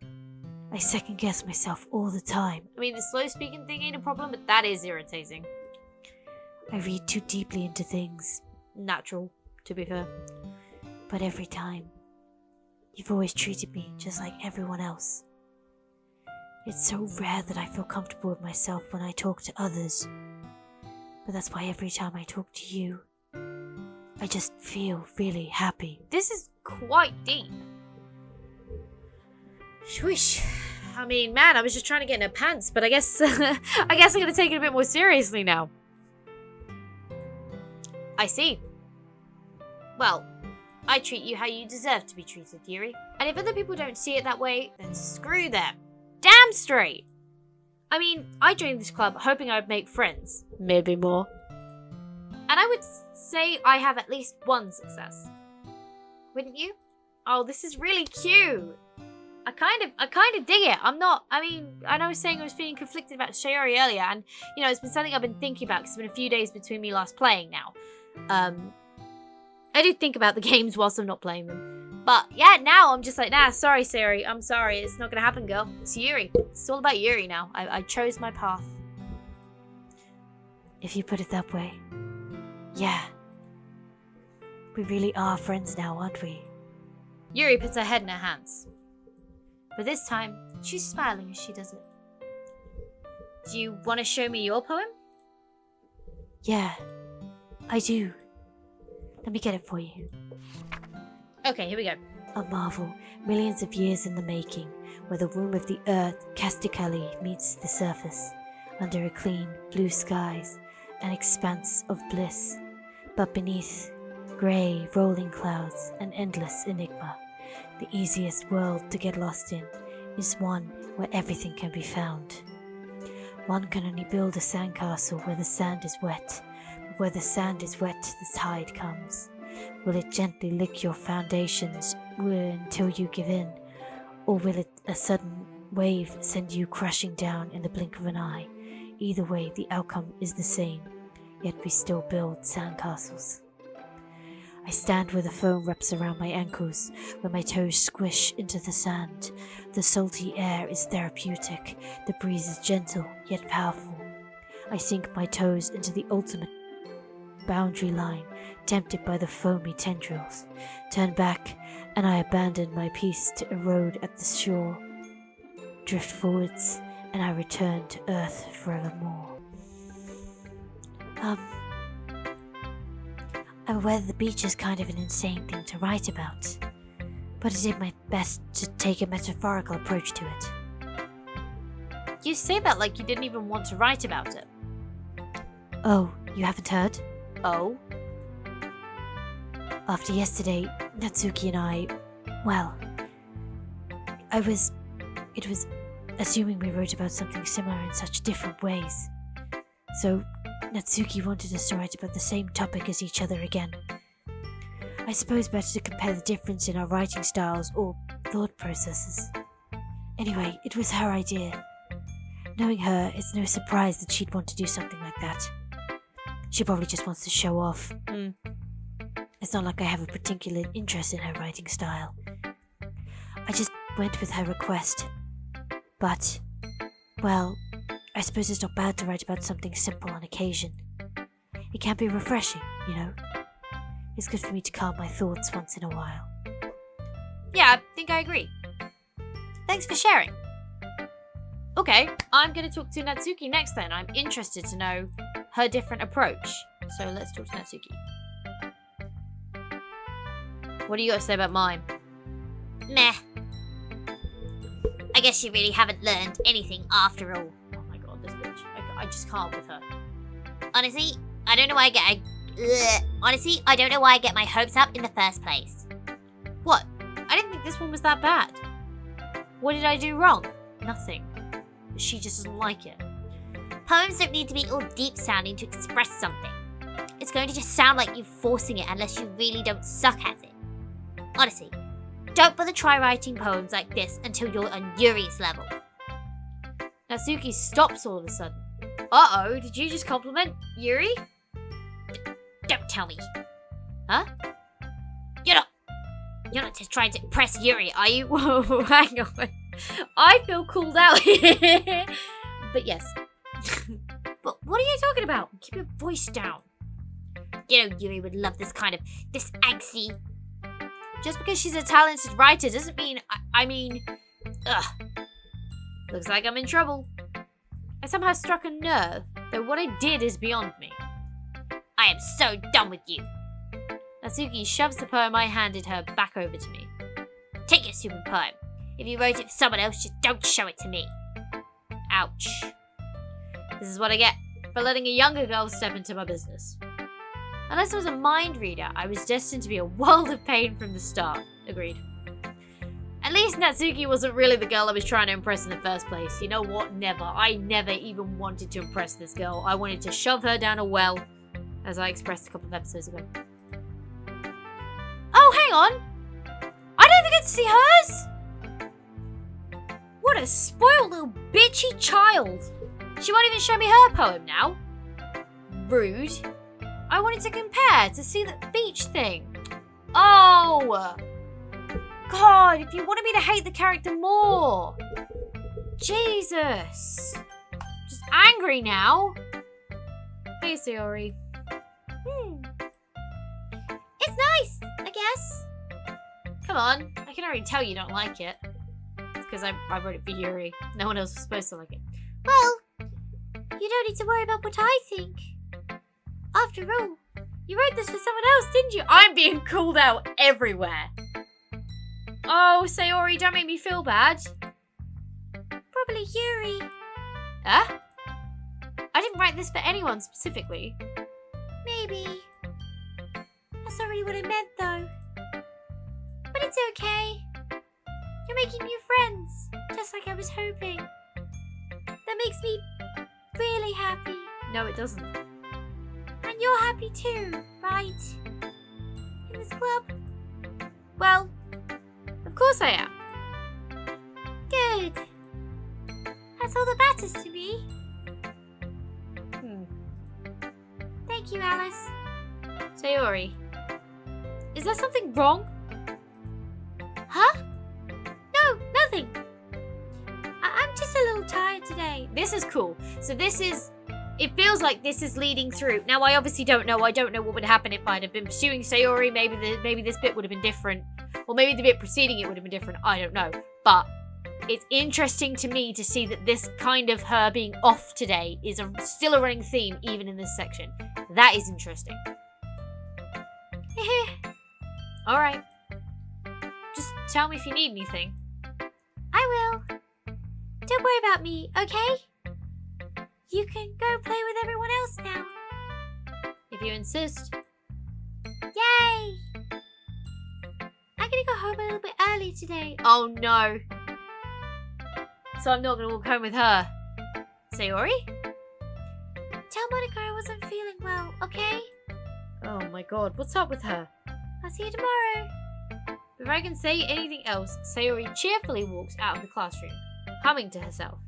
Speaker 3: I second guess myself all the time.
Speaker 1: I mean, the slow speaking thing ain't a problem, but that is irritating.
Speaker 3: I read too deeply into things.
Speaker 1: Natural, to be fair.
Speaker 3: But every time, you've always treated me just like everyone else. It's so rare that I feel comfortable with myself when I talk to others. But that's why every time I talk to you, I just feel really happy.
Speaker 1: This is quite deep. Swish. I mean, man, I was just trying to get in her pants, but I guess I'm gonna take it a bit more seriously now. I see. Well, I treat you how you deserve to be treated, Yuri. And if other people don't see it that way, then screw them. Damn straight! I mean, I joined this club hoping I would make friends. Maybe more. And I would say I have at least one success. Wouldn't you? Oh, this is really cute. I kind of dig it. I know I was saying I was feeling conflicted about Sayori earlier, and, you know, it's been something I've been thinking about because it's been a few days between me last playing now. I do think about the games whilst I'm not playing them. But, yeah, now I'm just like, nah, sorry, Sayori. I'm sorry. It's not going to happen, girl. It's Yuri. It's all about Yuri now. I chose my path.
Speaker 3: If you put it that way, yeah. We really are friends now, aren't we?
Speaker 1: Yuri puts her head in her hands. But this time, she's smiling as she does it. Do you want to show me your poem?
Speaker 3: Yeah, I do. Let me get it for you.
Speaker 1: Okay, here we go.
Speaker 3: A marvel, millions of years in the making, where the womb of the earth castically meets the surface, under a clean blue skies, an expanse of bliss, but beneath grey rolling clouds, an endless enigma. The easiest world to get lost in is one where everything can be found. One can only build a sandcastle where the sand is wet, but where the sand is wet the tide comes. Will it gently lick your foundations until you give in, or will it a sudden wave send you crashing down in the blink of an eye? Either way, the outcome is the same, yet we still build sandcastles. I stand where the foam wraps around my ankles, where my toes squish into the sand. The salty air is therapeutic, the breeze is gentle yet powerful. I sink my toes into the ultimate boundary line, tempted by the foamy tendrils. Turn back, and I abandon my piece to erode at the shore. Drift forwards, and I return to Earth forevermore. I'm aware that the beach is kind of an insane thing to write about, but I did my best to take a metaphorical approach to it.
Speaker 1: You say that like you didn't even want to write about it.
Speaker 3: Oh, you haven't heard?
Speaker 1: Oh?
Speaker 3: After yesterday, Natsuki and I, well, it was assuming we wrote about something similar in such different ways. So, Natsuki wanted us to write about the same topic as each other again. I suppose better to compare the difference in our writing styles or thought processes. Anyway, it was her idea. Knowing her, it's no surprise that she'd want to do something like that. She probably just wants to show off. It's not like I have a particular interest in her writing style. I just went with her request. But, well, I suppose it's not bad to write about something simple on occasion. It can be refreshing, you know. It's good for me to calm my thoughts once in a while.
Speaker 1: Yeah, I think I agree. Thanks for sharing. Okay, I'm going to talk to Natsuki next then. I'm interested to know her different approach. So let's talk to Natsuki. What do you got to say about mine?
Speaker 4: Meh. I guess you really haven't learned anything after all.
Speaker 1: Oh my god, this bitch. I just can't with her.
Speaker 4: Honestly, I don't know why I don't know why I get my hopes up in the first place.
Speaker 1: What? I didn't think this one was that bad. What did I do wrong? Nothing. She just doesn't like it.
Speaker 4: Poems don't need to be all deep sounding to express something. It's going to just sound like you forcing it unless you really don't suck at it. Honestly, don't bother try writing poems like this until you're on Yuri's level.
Speaker 1: Natsuki stops all of a sudden. Uh-oh, did you just compliment Yuri?
Speaker 4: Don't tell me.
Speaker 1: Huh?
Speaker 4: You're not just trying to impress Yuri, are you?
Speaker 1: Whoa, hang on. I feel called out here. But yes. But what are you talking about? Keep your voice down.
Speaker 4: You know Yuri would love this angsty.
Speaker 1: Just because she's a talented writer doesn't mean, I mean... Ugh. Looks like I'm in trouble. I somehow struck a nerve, though what I did is beyond me.
Speaker 4: I am so done with you.
Speaker 1: Natsuki shoves the poem I handed her back over to me.
Speaker 4: Take your stupid poem. If you wrote it for someone else, just don't show it to me.
Speaker 1: Ouch. This is what I get for letting a younger girl step into my business. Unless I was a mind reader, I was destined to be a world of pain from the start. Agreed. At least Natsuki wasn't really the girl I was trying to impress in the first place. You know what? Never. I never even wanted to impress this girl. I wanted to shove her down a well, as I expressed a couple of episodes ago. Oh, hang on! I don't think I get to see hers! What a spoiled little bitchy child! She won't even show me her poem now. Rude. I wanted to compare, to see the beach thing. Oh! God, if you wanted me to hate the character more. Jesus. Just angry now. Hey, Sayori.
Speaker 4: It's nice, I guess.
Speaker 1: Come on, I can already tell you don't like it. It's because I wrote it for Yuri. No one else was supposed to like it.
Speaker 4: Well, you don't need to worry about what I think. After all, you wrote this for someone else, didn't you?
Speaker 1: I'm being called out everywhere. Oh, Sayori, don't make me feel bad.
Speaker 4: Probably Yuri.
Speaker 1: Huh? I didn't write this for anyone specifically.
Speaker 4: Maybe. That's not really what I meant, though. But it's okay. You're making new friends, just like I was hoping. That makes me really happy.
Speaker 1: No, it doesn't.
Speaker 4: And you're happy too, right? In this club?
Speaker 1: Well, of course I am.
Speaker 4: Good. That's all that matters to me. Thank you, Alice.
Speaker 1: Sayori, is there something wrong?
Speaker 4: Huh? No, nothing. I'm just a little tired today.
Speaker 1: This is cool. So it feels like this is leading through. Now, I obviously don't know. I don't know what would happen if I'd have been pursuing Sayori. Maybe this bit would have been different. Or maybe the bit preceding it would have been different. I don't know. But it's interesting to me to see that this kind of her being off today is still a running theme, even in this section. That is interesting. Alright. Just tell me if you need anything.
Speaker 4: I will. Don't worry about me, okay? You can go play with everyone else now.
Speaker 1: If you insist.
Speaker 4: Yay! I'm gonna go home a little bit early today.
Speaker 1: Oh no. So I'm not gonna walk home with her. Sayori?
Speaker 4: Tell Monica I wasn't feeling well, okay?
Speaker 1: Oh my god, what's up with her?
Speaker 4: I'll see you tomorrow.
Speaker 1: Before I can say anything else, Sayori cheerfully walks out of the classroom, humming to herself.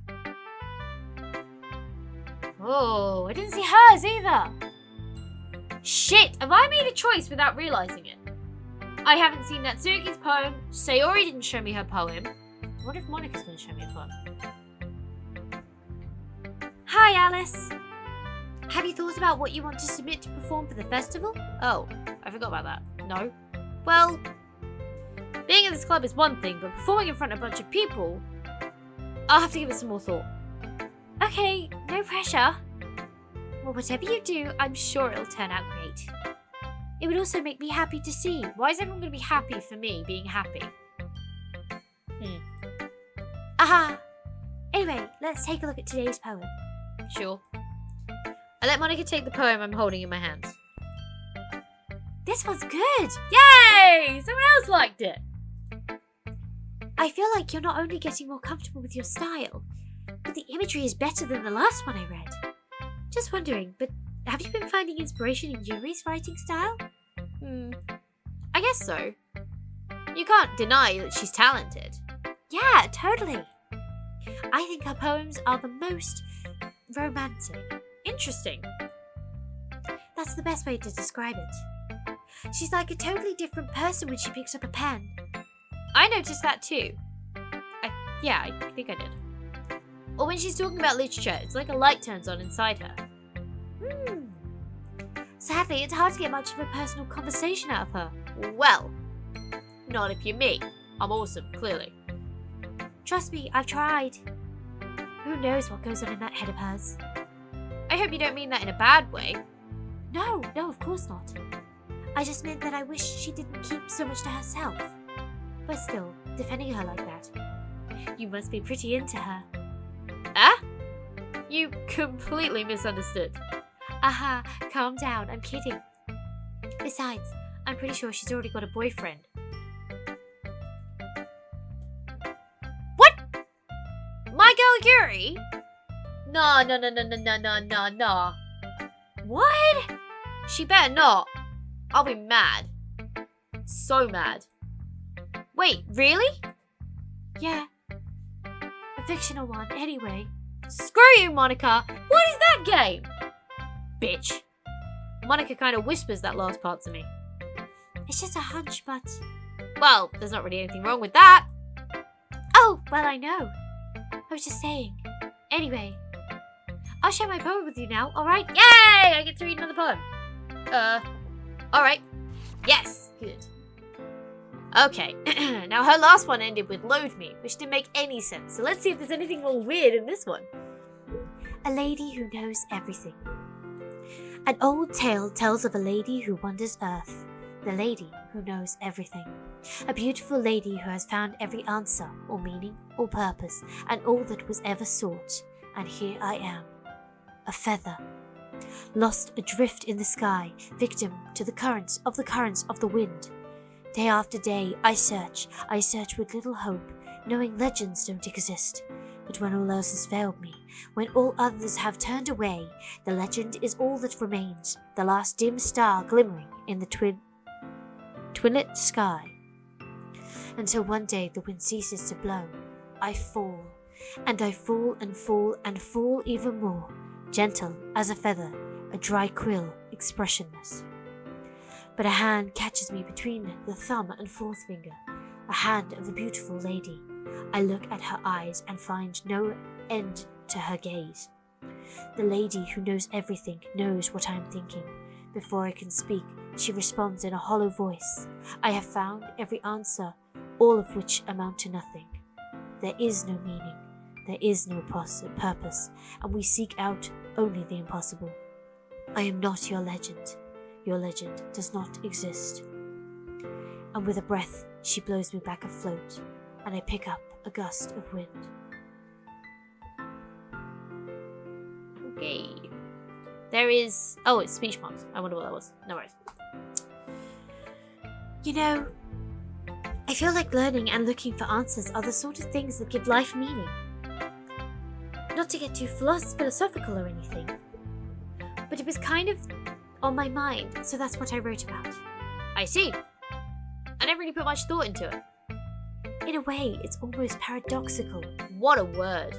Speaker 1: Oh, I didn't see hers either. Shit, have I made a choice without realising it? I haven't seen Natsuki's poem. Sayori didn't show me her poem. What if Monika's going to show me a poem?
Speaker 4: Hi, Alice. Have you thought about what you want to submit to perform for the festival?
Speaker 1: Oh, I forgot about that. No. Well, being in this club is one thing, but performing in front of a bunch of people, I'll have to give it some more thought.
Speaker 4: Okay, no pressure.
Speaker 1: Well, whatever you do, I'm sure it'll turn out great.
Speaker 4: It would also make me happy to see.
Speaker 1: Why is everyone going to be happy for me being happy?
Speaker 4: Aha! Anyway, let's take a look at today's poem.
Speaker 1: Sure. I let Monika take the poem I'm holding in my hands.
Speaker 4: This one's good!
Speaker 1: Yay! Someone else liked it!
Speaker 4: I feel like you're not only getting more comfortable with your style, but the imagery is better than the last one I read. Just wondering, but have you been finding inspiration in Yuri's writing style?
Speaker 1: I guess so. You can't deny that she's talented.
Speaker 4: Yeah, totally. I think her poems are the most romantic.
Speaker 1: Interesting.
Speaker 4: That's the best way to describe it. She's like a totally different person when she picks up a pen.
Speaker 1: I noticed that too. I think I did. Or when she's talking about literature, it's like a light turns on inside her.
Speaker 4: Sadly, it's hard to get much of a personal conversation out of her.
Speaker 1: Well, not if you're me. I'm awesome, clearly.
Speaker 4: Trust me, I've tried. Who knows what goes on in that head of hers?
Speaker 1: I hope you don't mean that in a bad way.
Speaker 4: No, of course not. I just meant that I wish she didn't keep so much to herself. But still, defending her like that. You must be pretty into her.
Speaker 1: Ah? You completely misunderstood.
Speaker 4: Aha, calm down, I'm kidding. Besides, I'm pretty sure she's already got a boyfriend.
Speaker 1: What? My girl Yuri? No. What? She better not. I'll be mad. So mad. Wait, really?
Speaker 4: Yeah. A fictional one, anyway.
Speaker 1: Screw you, Monika. What is that game? Bitch. Monika kind of whispers that last part to me.
Speaker 4: It's just a hunch, but...
Speaker 1: Well, there's not really anything wrong with that.
Speaker 4: Oh, well, I know. I was just saying. Anyway, I'll share my poem with you now, alright?
Speaker 1: Yay! I get to read another poem. Alright. Yes, good. Okay, now her last one ended with load me, which didn't make any sense. So let's see if there's anything more weird in this one.
Speaker 2: A lady who knows everything. An old tale tells of a lady who wanders earth, the lady who knows everything. A beautiful lady who has found every answer, or meaning, or purpose, and all that was ever sought. And here I am, a feather, lost adrift in the sky, victim to the currents of the wind. Day after day, I search with little hope, knowing legends don't exist. But when all else has failed me, when all others have turned away, the legend is all that remains, the last dim star glimmering in the twinlit sky. Until one day the wind ceases to blow, I fall, and I fall and fall and fall even more, gentle as a feather, a dry quill, expressionless. But a hand catches me between the thumb and fourth finger, a hand of a beautiful lady. I look at her eyes and find no end to her gaze. The lady who knows everything knows what I am thinking. Before I can speak, she responds in a hollow voice. I have found every answer, all of which amount to nothing. There is no meaning, there is no purpose, and we seek out only the impossible. I am not your legend. Your legend does not exist. And with a breath, she blows me back afloat, and I pick up a gust of wind.
Speaker 1: Okay. There is... Oh, it's speech marks. I wonder what that was. No worries.
Speaker 4: You know, I feel like learning and looking for answers are the sort of things that give life meaning. Not to get too philosophical or anything, but it was kind of on my mind, so that's what I wrote about.
Speaker 1: I see. I never really put much thought into it.
Speaker 4: In a way, it's almost paradoxical.
Speaker 1: What a word.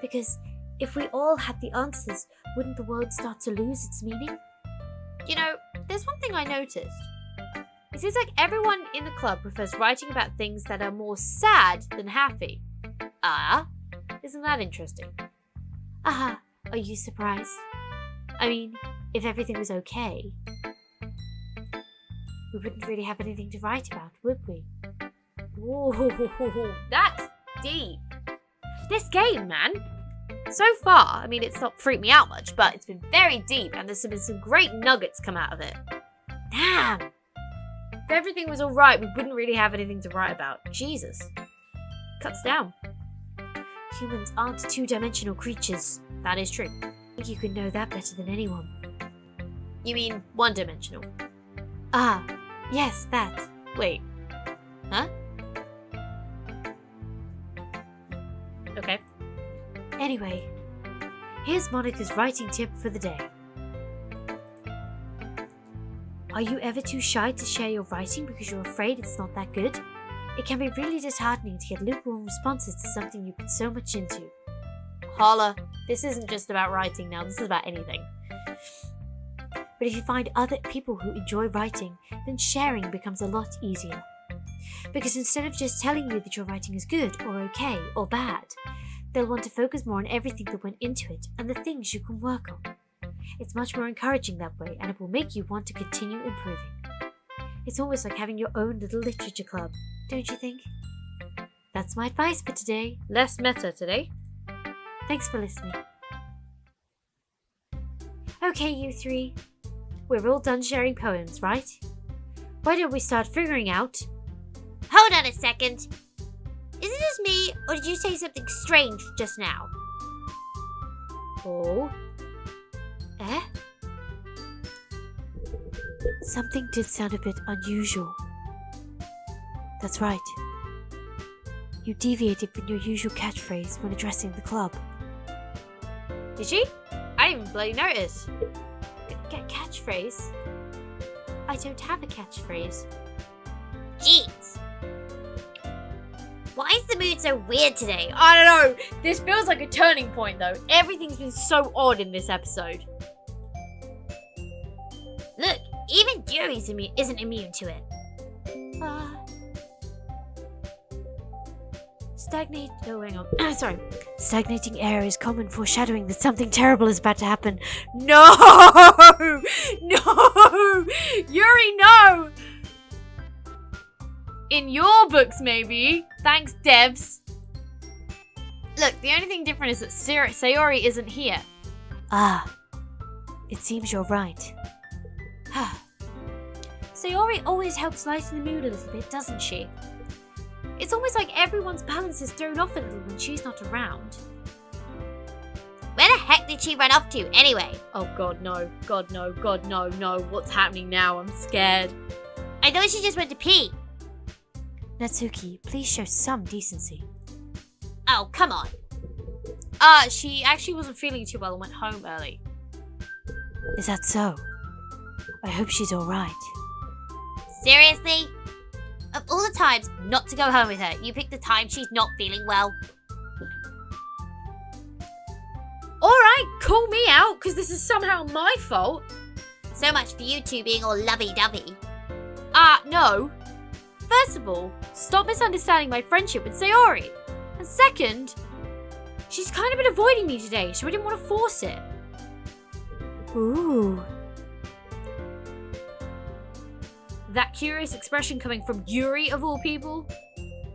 Speaker 4: Because if we all had the answers, wouldn't the world start to lose its meaning?
Speaker 1: You know, there's one thing I noticed. It seems like everyone in the club prefers writing about things that are more sad than happy. Ah, isn't that interesting?
Speaker 3: Aha, are you surprised? I mean, if everything was okay, we wouldn't really have anything to write about, would we?
Speaker 1: Whoa, that's deep. This game, man. So far, I mean, it's not freaked me out much, but it's been very deep and there's been some great nuggets come out of it. Damn. If everything was alright, we wouldn't really have anything to write about. Jesus. Cuts down.
Speaker 3: Humans aren't two-dimensional creatures.
Speaker 1: That is true.
Speaker 3: I think you could know that better than anyone.
Speaker 1: You mean one-dimensional?
Speaker 3: Ah, yes, that.
Speaker 1: Wait. Huh? Okay.
Speaker 3: Anyway, here's Monica's writing tip for the day. Are you ever too shy to share your writing because you're afraid it's not that good? It can be really disheartening to get lukewarm responses to something you put so much into.
Speaker 1: Holla. This isn't just about writing now, this is about anything.
Speaker 3: But if you find other people who enjoy writing, then sharing becomes a lot easier. Because instead of just telling you that your writing is good or okay or bad, they'll want to focus more on everything that went into it and the things you can work on. It's much more encouraging that way, and it will make you want to continue improving. It's almost like having your own little literature club, don't you think? That's my advice for today.
Speaker 1: Less meta today.
Speaker 3: Thanks for listening. Okay, you three. We're all done sharing poems, right? Why don't we start figuring out...
Speaker 4: Hold on a second. Is it just me, or did you say something strange just now?
Speaker 3: Oh? Eh? Something did sound a bit unusual. That's right. You deviated from your usual catchphrase when addressing the club.
Speaker 1: Did she? I didn't even bloody notice.
Speaker 3: Catchphrase? I don't have a catchphrase.
Speaker 4: Jeez. Why is the mood so weird today?
Speaker 1: I don't know. This feels like a turning point though. Everything's been so odd in this episode.
Speaker 4: Look, even Yuri isn't immune to it.
Speaker 3: Sorry. Stagnating air is common foreshadowing that something terrible is about to happen.
Speaker 1: No! No! Yuri, no! In your books, maybe. Thanks, Devs. Look, the only thing different is that Sayori isn't here.
Speaker 3: Ah, it seems you're right.
Speaker 1: Sayori always helps lighten the mood a little bit, doesn't she? It's almost like everyone's balance is thrown off a little when she's not around.
Speaker 4: Where the heck did she run off to, anyway?
Speaker 1: Oh god no, god no, god no, no. What's happening now? I'm scared.
Speaker 4: I thought she just went to pee.
Speaker 3: Natsuki, please show some decency.
Speaker 4: Oh, come on.
Speaker 1: She actually wasn't feeling too well and went home early.
Speaker 3: Is that so? I hope she's alright.
Speaker 4: Seriously? Of all the times not to go home with her, you picked the time she's not feeling well.
Speaker 1: Alright, call me out, because this is somehow my fault.
Speaker 4: So much for you two being all lovey-dovey.
Speaker 1: No. First of all, stop misunderstanding my friendship with Sayori. And second, she's kind of been avoiding me today, so I didn't want to force it.
Speaker 3: Ooh.
Speaker 1: That curious expression coming from Yuri, of all people.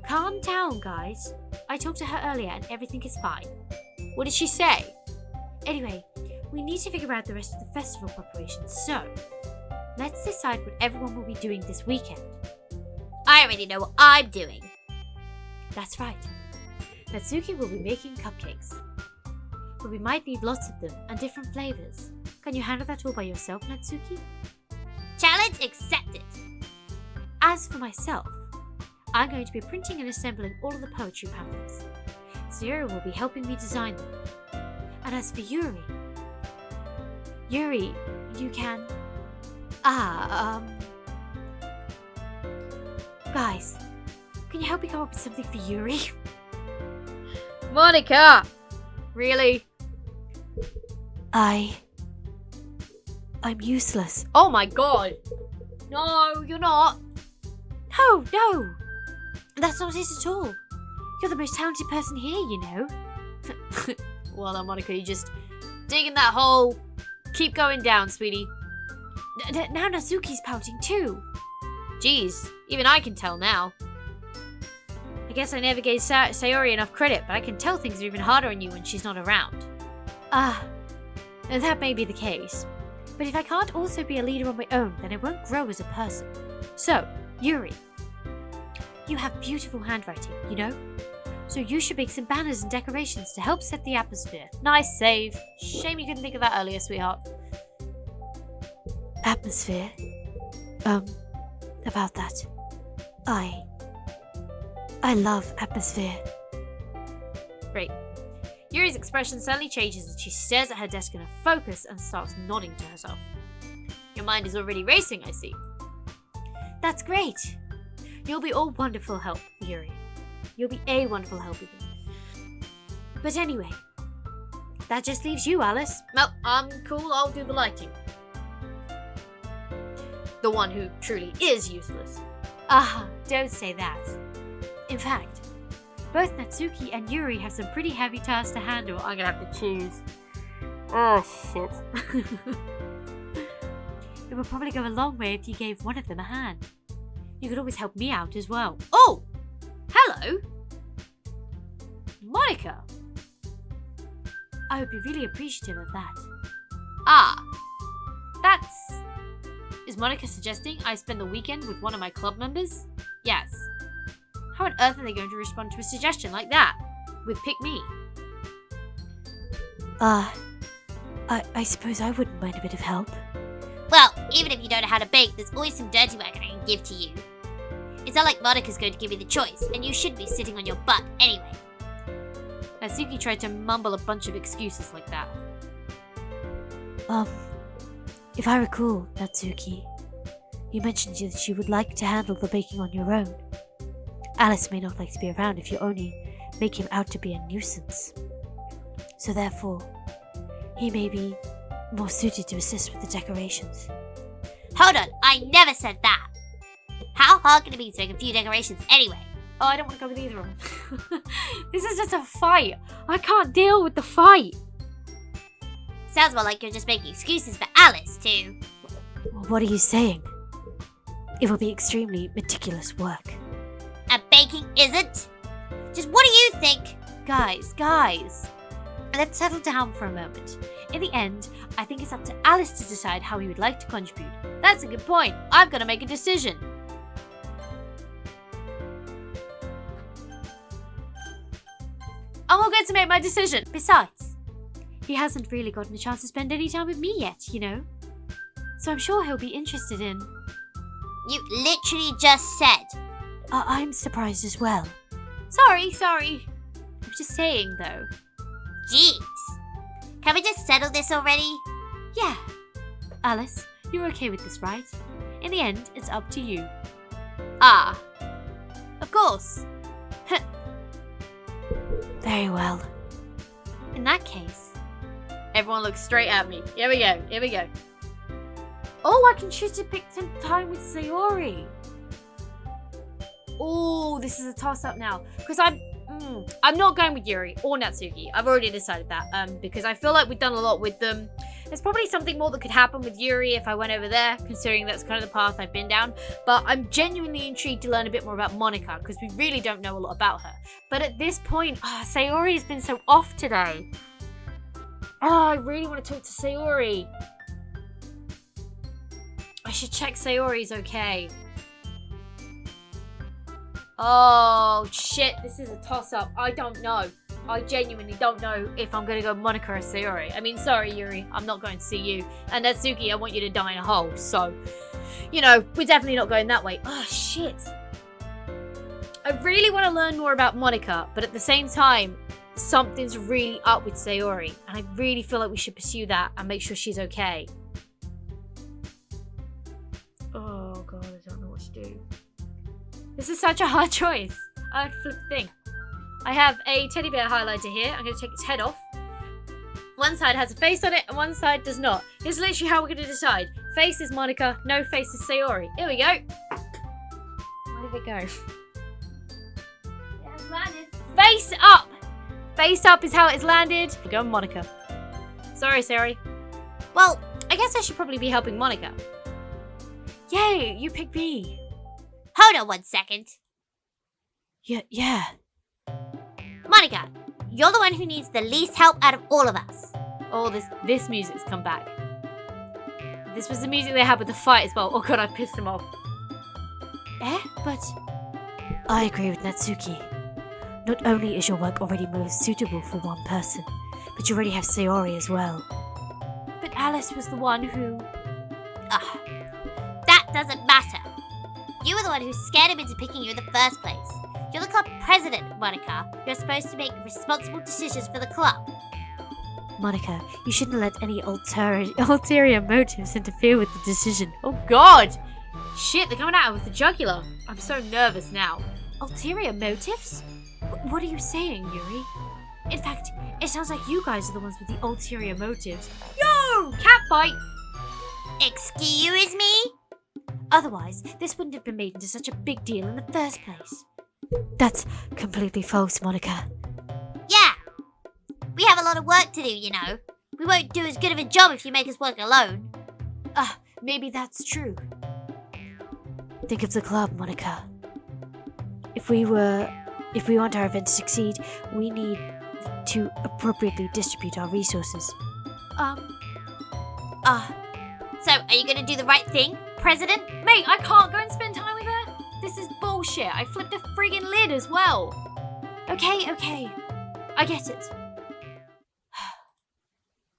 Speaker 3: Calm down, guys. I talked to her earlier and everything is fine.
Speaker 1: What did she say?
Speaker 3: Anyway, we need to figure out the rest of the festival preparations, so let's decide what everyone will be doing this weekend.
Speaker 4: I already know what I'm doing.
Speaker 3: That's right. Natsuki will be making cupcakes. But we might need lots of them and different flavors. Can you handle that all by yourself, Natsuki?
Speaker 4: Challenge accepted.
Speaker 3: As for myself, I'm going to be printing and assembling all of the poetry pamphlets. Sayori will be helping me design them. And as for Yuri, you can... Guys, can you help me come up with something for Yuri?
Speaker 1: Monica! Really?
Speaker 3: I'm useless.
Speaker 1: Oh my god. No, you're not.
Speaker 3: No. That's not it at all. You're the most talented person here, you know.
Speaker 1: Well done, Monica. You just digging that hole. Keep going down, sweetie.
Speaker 3: Now Natsuki's pouting too.
Speaker 1: Jeez, even I can tell now. I guess I never gave Sayori enough credit, but I can tell things are even harder on you when she's not around.
Speaker 3: And that may be the case. But if I can't also be a leader on my own, then I won't grow as a person. So, Yuri, you have beautiful handwriting, you know? So you should make some banners and decorations to help set the atmosphere.
Speaker 1: Nice save. Shame you couldn't think of that earlier, sweetheart.
Speaker 3: Atmosphere? About that. I love atmosphere.
Speaker 1: Great. Yuri's expression suddenly changes as she stares at her desk in a focus and starts nodding to herself. Your mind is already racing, I see.
Speaker 3: That's great. You'll be all wonderful help, Yuri. You'll be a wonderful help even. But anyway, that just leaves you, Alice.
Speaker 1: No, I'm cool, I'll do the lighting. The one who truly is useless.
Speaker 3: Don't say that. In fact, both Natsuki and Yuri have some pretty heavy tasks to handle.
Speaker 1: I'm gonna have to choose. Oh, shit.
Speaker 3: It would probably go a long way if you gave one of them a hand. You could always help me out as well.
Speaker 1: Oh! Hello? Monica!
Speaker 3: I would be really appreciative of that.
Speaker 1: That's... Is Monica suggesting I spend the weekend with one of my club members? Yes. How on earth are they going to respond to a suggestion like that? With Pick Me?
Speaker 3: I suppose I wouldn't mind a bit of help.
Speaker 4: Well, even if you don't know how to bake, there's always some dirty work I can give to you. It's not like Monica's going to give you the choice, and you shouldn't be sitting on your butt anyway.
Speaker 1: Natsuki tried to mumble a bunch of excuses like that.
Speaker 3: If I recall, Natsuki, you mentioned that you would like to handle the baking on your own. Alice may not like to be around if you only make him out to be a nuisance. So therefore, he may be more suited to assist with the decorations.
Speaker 4: Hold on, I never said that. How hard can it be to make a few decorations anyway?
Speaker 1: Oh, I don't want to go with either of them. This is just a fight. I can't deal with the fight.
Speaker 4: Sounds more like you're just making excuses for Alice, too.
Speaker 3: What are you saying? It will be extremely meticulous work.
Speaker 4: And baking isn't? Just what do you think?
Speaker 3: Guys, let's settle down for a moment. In the end, I think it's up to Alice to decide how he would like to contribute.
Speaker 1: That's a good point. I've got to make a decision. I'm all good to make my decision.
Speaker 3: Besides, he hasn't really gotten a chance to spend any time with me yet, you know? So I'm sure he'll be interested in...
Speaker 4: You literally just said.
Speaker 3: I'm surprised as well.
Speaker 1: Sorry.
Speaker 3: I'm just saying, though.
Speaker 4: Jeez. Can we just settle this already?
Speaker 3: Yeah. Alice, you're okay with this, right? In the end, it's up to you.
Speaker 1: Of course.
Speaker 3: Very well.
Speaker 1: In that case, everyone looks straight at me. Here we go. Oh, I can choose to pick some time with Sayori. Oh, this is a toss-up now. Because I'm not going with Yuri or Natsuki. I've already decided that. Because I feel like we've done a lot with them. There's probably something more that could happen with Yuri if I went over there, considering that's kind of the path I've been down. But I'm genuinely intrigued to learn a bit more about Monica, because we really don't know a lot about her. But at this point, Sayori has been so off today. I really want to talk to Sayori. I should check Sayori's okay. Oh, shit. This is a toss-up. I don't know. I genuinely don't know if I'm going to go Monica or Sayori. I mean, sorry, Yuri. I'm not going to see you. And Natsuki, I want you to die in a hole. So, you know, we're definitely not going that way. Oh, shit. I really want to learn more about Monica. But at the same time, something's really up with Sayori. And I really feel like we should pursue that and make sure she's okay. Oh, God. I don't know what to do. This is such a hard choice. I have to flip the thing. I have a teddy bear highlighter here. I'm going to take its head off. One side has a face on it and one side does not. Here's literally how we're going to decide. Face is Monica, no face is Sayori. Here we go. Where did it go? It has landed. Face up! Face up is how it's landed. We're going Monica. Sorry, Sayori. Well, I guess I should probably be helping Monica. Yay, you picked me.
Speaker 4: Hold on 1 second.
Speaker 3: Yeah.
Speaker 4: Monica, you're the one who needs the least help out of all of us.
Speaker 1: Oh, this music's come back. This was the music they had with the fight as well. Oh god, I pissed him off.
Speaker 3: But I agree with Natsuki. Not only is your work already most suitable for one person, but you already have Sayori as well.
Speaker 1: But Alice was the one who...
Speaker 4: That doesn't matter. You were the one who scared him into picking you in the first place. You're the club president, Monica. You're supposed to make responsible decisions for the club.
Speaker 3: Monica, you shouldn't let any ulterior motives interfere with the decision.
Speaker 1: Oh god! Shit, they're coming at her with the jugular. I'm so nervous now. Ulterior motives? What are you saying, Yuri? In fact, it sounds like you guys are the ones with the ulterior motives. Yo! Cat fight!
Speaker 4: Excuse me?
Speaker 3: Otherwise, this wouldn't have been made into such a big deal in the first place. That's completely false, Monica.
Speaker 4: Yeah. We have a lot of work to do, you know. We won't do as good of a job if you make us work alone.
Speaker 3: Maybe that's true. Think of the club, Monica. If we want our event to succeed, we need to appropriately distribute our resources.
Speaker 4: So, are you gonna do the right thing, President?
Speaker 1: Mate, I can't go and spend time with her. This is bullshit. I flipped a friggin' lid as well. Okay. I get it.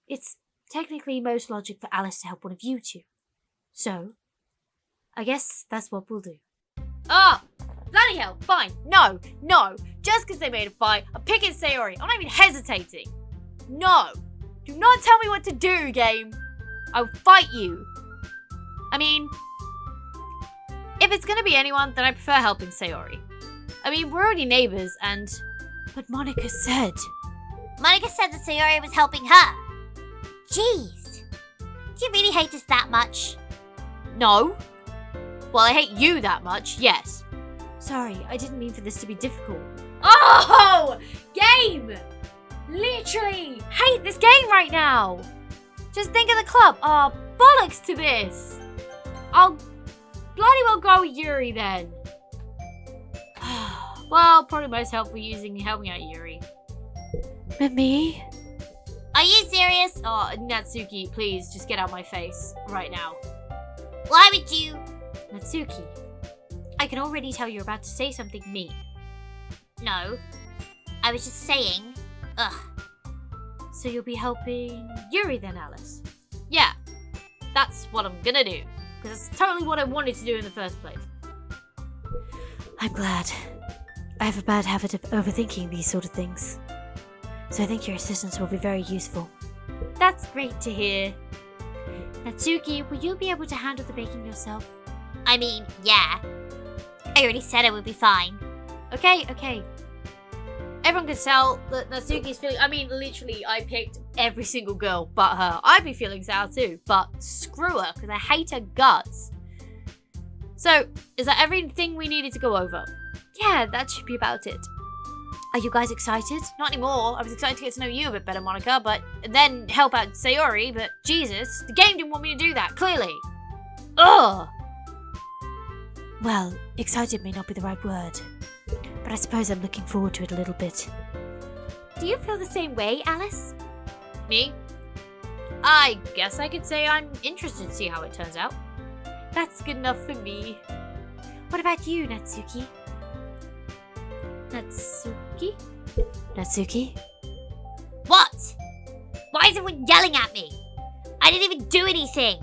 Speaker 3: It's technically most logic for Alice to help one of you two. So, I guess that's what we'll do.
Speaker 1: Bloody hell, fine. No. Just because they made a fight, I'm picking Sayori. I'm not even hesitating. No. Do not tell me what to do, game. I'll fight you. I mean, if it's gonna be anyone, then I prefer helping Sayori. I mean, we're already neighbors and...
Speaker 3: But Monica said
Speaker 4: that Sayori was helping her. Jeez. Do you really hate us that much?
Speaker 1: No. Well, I hate you that much, yes.
Speaker 3: Sorry, I didn't mean for this to be difficult.
Speaker 1: Oh! Game! Literally hate this game right now. Just think of the club. Oh, bollocks to this. I'll bloody well go with Yuri then. Well, probably most helpful helping out Yuri.
Speaker 3: Me?
Speaker 4: Are you serious?
Speaker 1: Oh, Natsuki, please just get out my face right now.
Speaker 4: Why would you?
Speaker 1: Natsuki, I can already tell you're about to say something mean.
Speaker 4: No. I was just saying. Ugh.
Speaker 1: So you'll be helping Yuri then, Alice? Yeah, that's what I'm gonna do. Because it's totally what I wanted to do in the first place.
Speaker 3: I'm glad. I have a bad habit of overthinking these sort of things. So I think your assistance will be very useful.
Speaker 1: That's great to hear. Natsuki, will you be able to handle the baking yourself?
Speaker 4: I mean, yeah. I already said it would be fine.
Speaker 1: Okay. Everyone can tell that Natsuki's feeling... I mean, literally, I picked every single girl but her. I'd be feeling sour too, but screw her, because I hate her guts. So, is that everything we needed to go over? Yeah, that should be about it. Are you guys excited? Not anymore. I was excited to get to know you a bit better, Monica, but then help out Sayori, but Jesus, the game didn't want me to do that, clearly. Ugh!
Speaker 3: Well, excited may not be the right word, but I suppose I'm looking forward to it a little bit.
Speaker 1: Do you feel the same way, Alice? Me? I guess I could say I'm interested to see how it turns out. That's good enough for me.
Speaker 3: What about you, Natsuki? Natsuki?
Speaker 4: What? Why is everyone yelling at me? I didn't even do anything.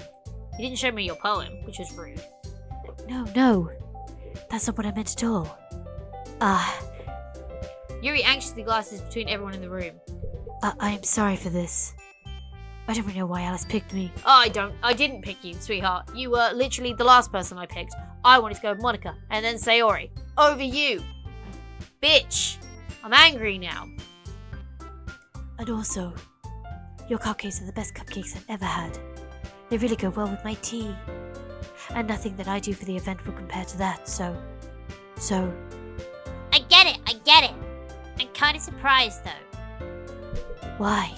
Speaker 1: You didn't show me your poem, which was rude.
Speaker 3: No. That's not what I meant at all.
Speaker 1: Yuri anxiously glances between everyone in the room.
Speaker 3: I am sorry for this. I don't really know why Alice picked me.
Speaker 1: Oh, I didn't pick you, sweetheart. You were literally the last person I picked. I wanted to go with Monica, and then Sayori. Over you. Bitch. I'm angry now.
Speaker 3: And also, Your cupcakes are the best cupcakes I've ever had. They really go well with my tea. And nothing that I do for the event will compare to that, so...
Speaker 4: I get it. I'm kind of surprised, though.
Speaker 3: Why?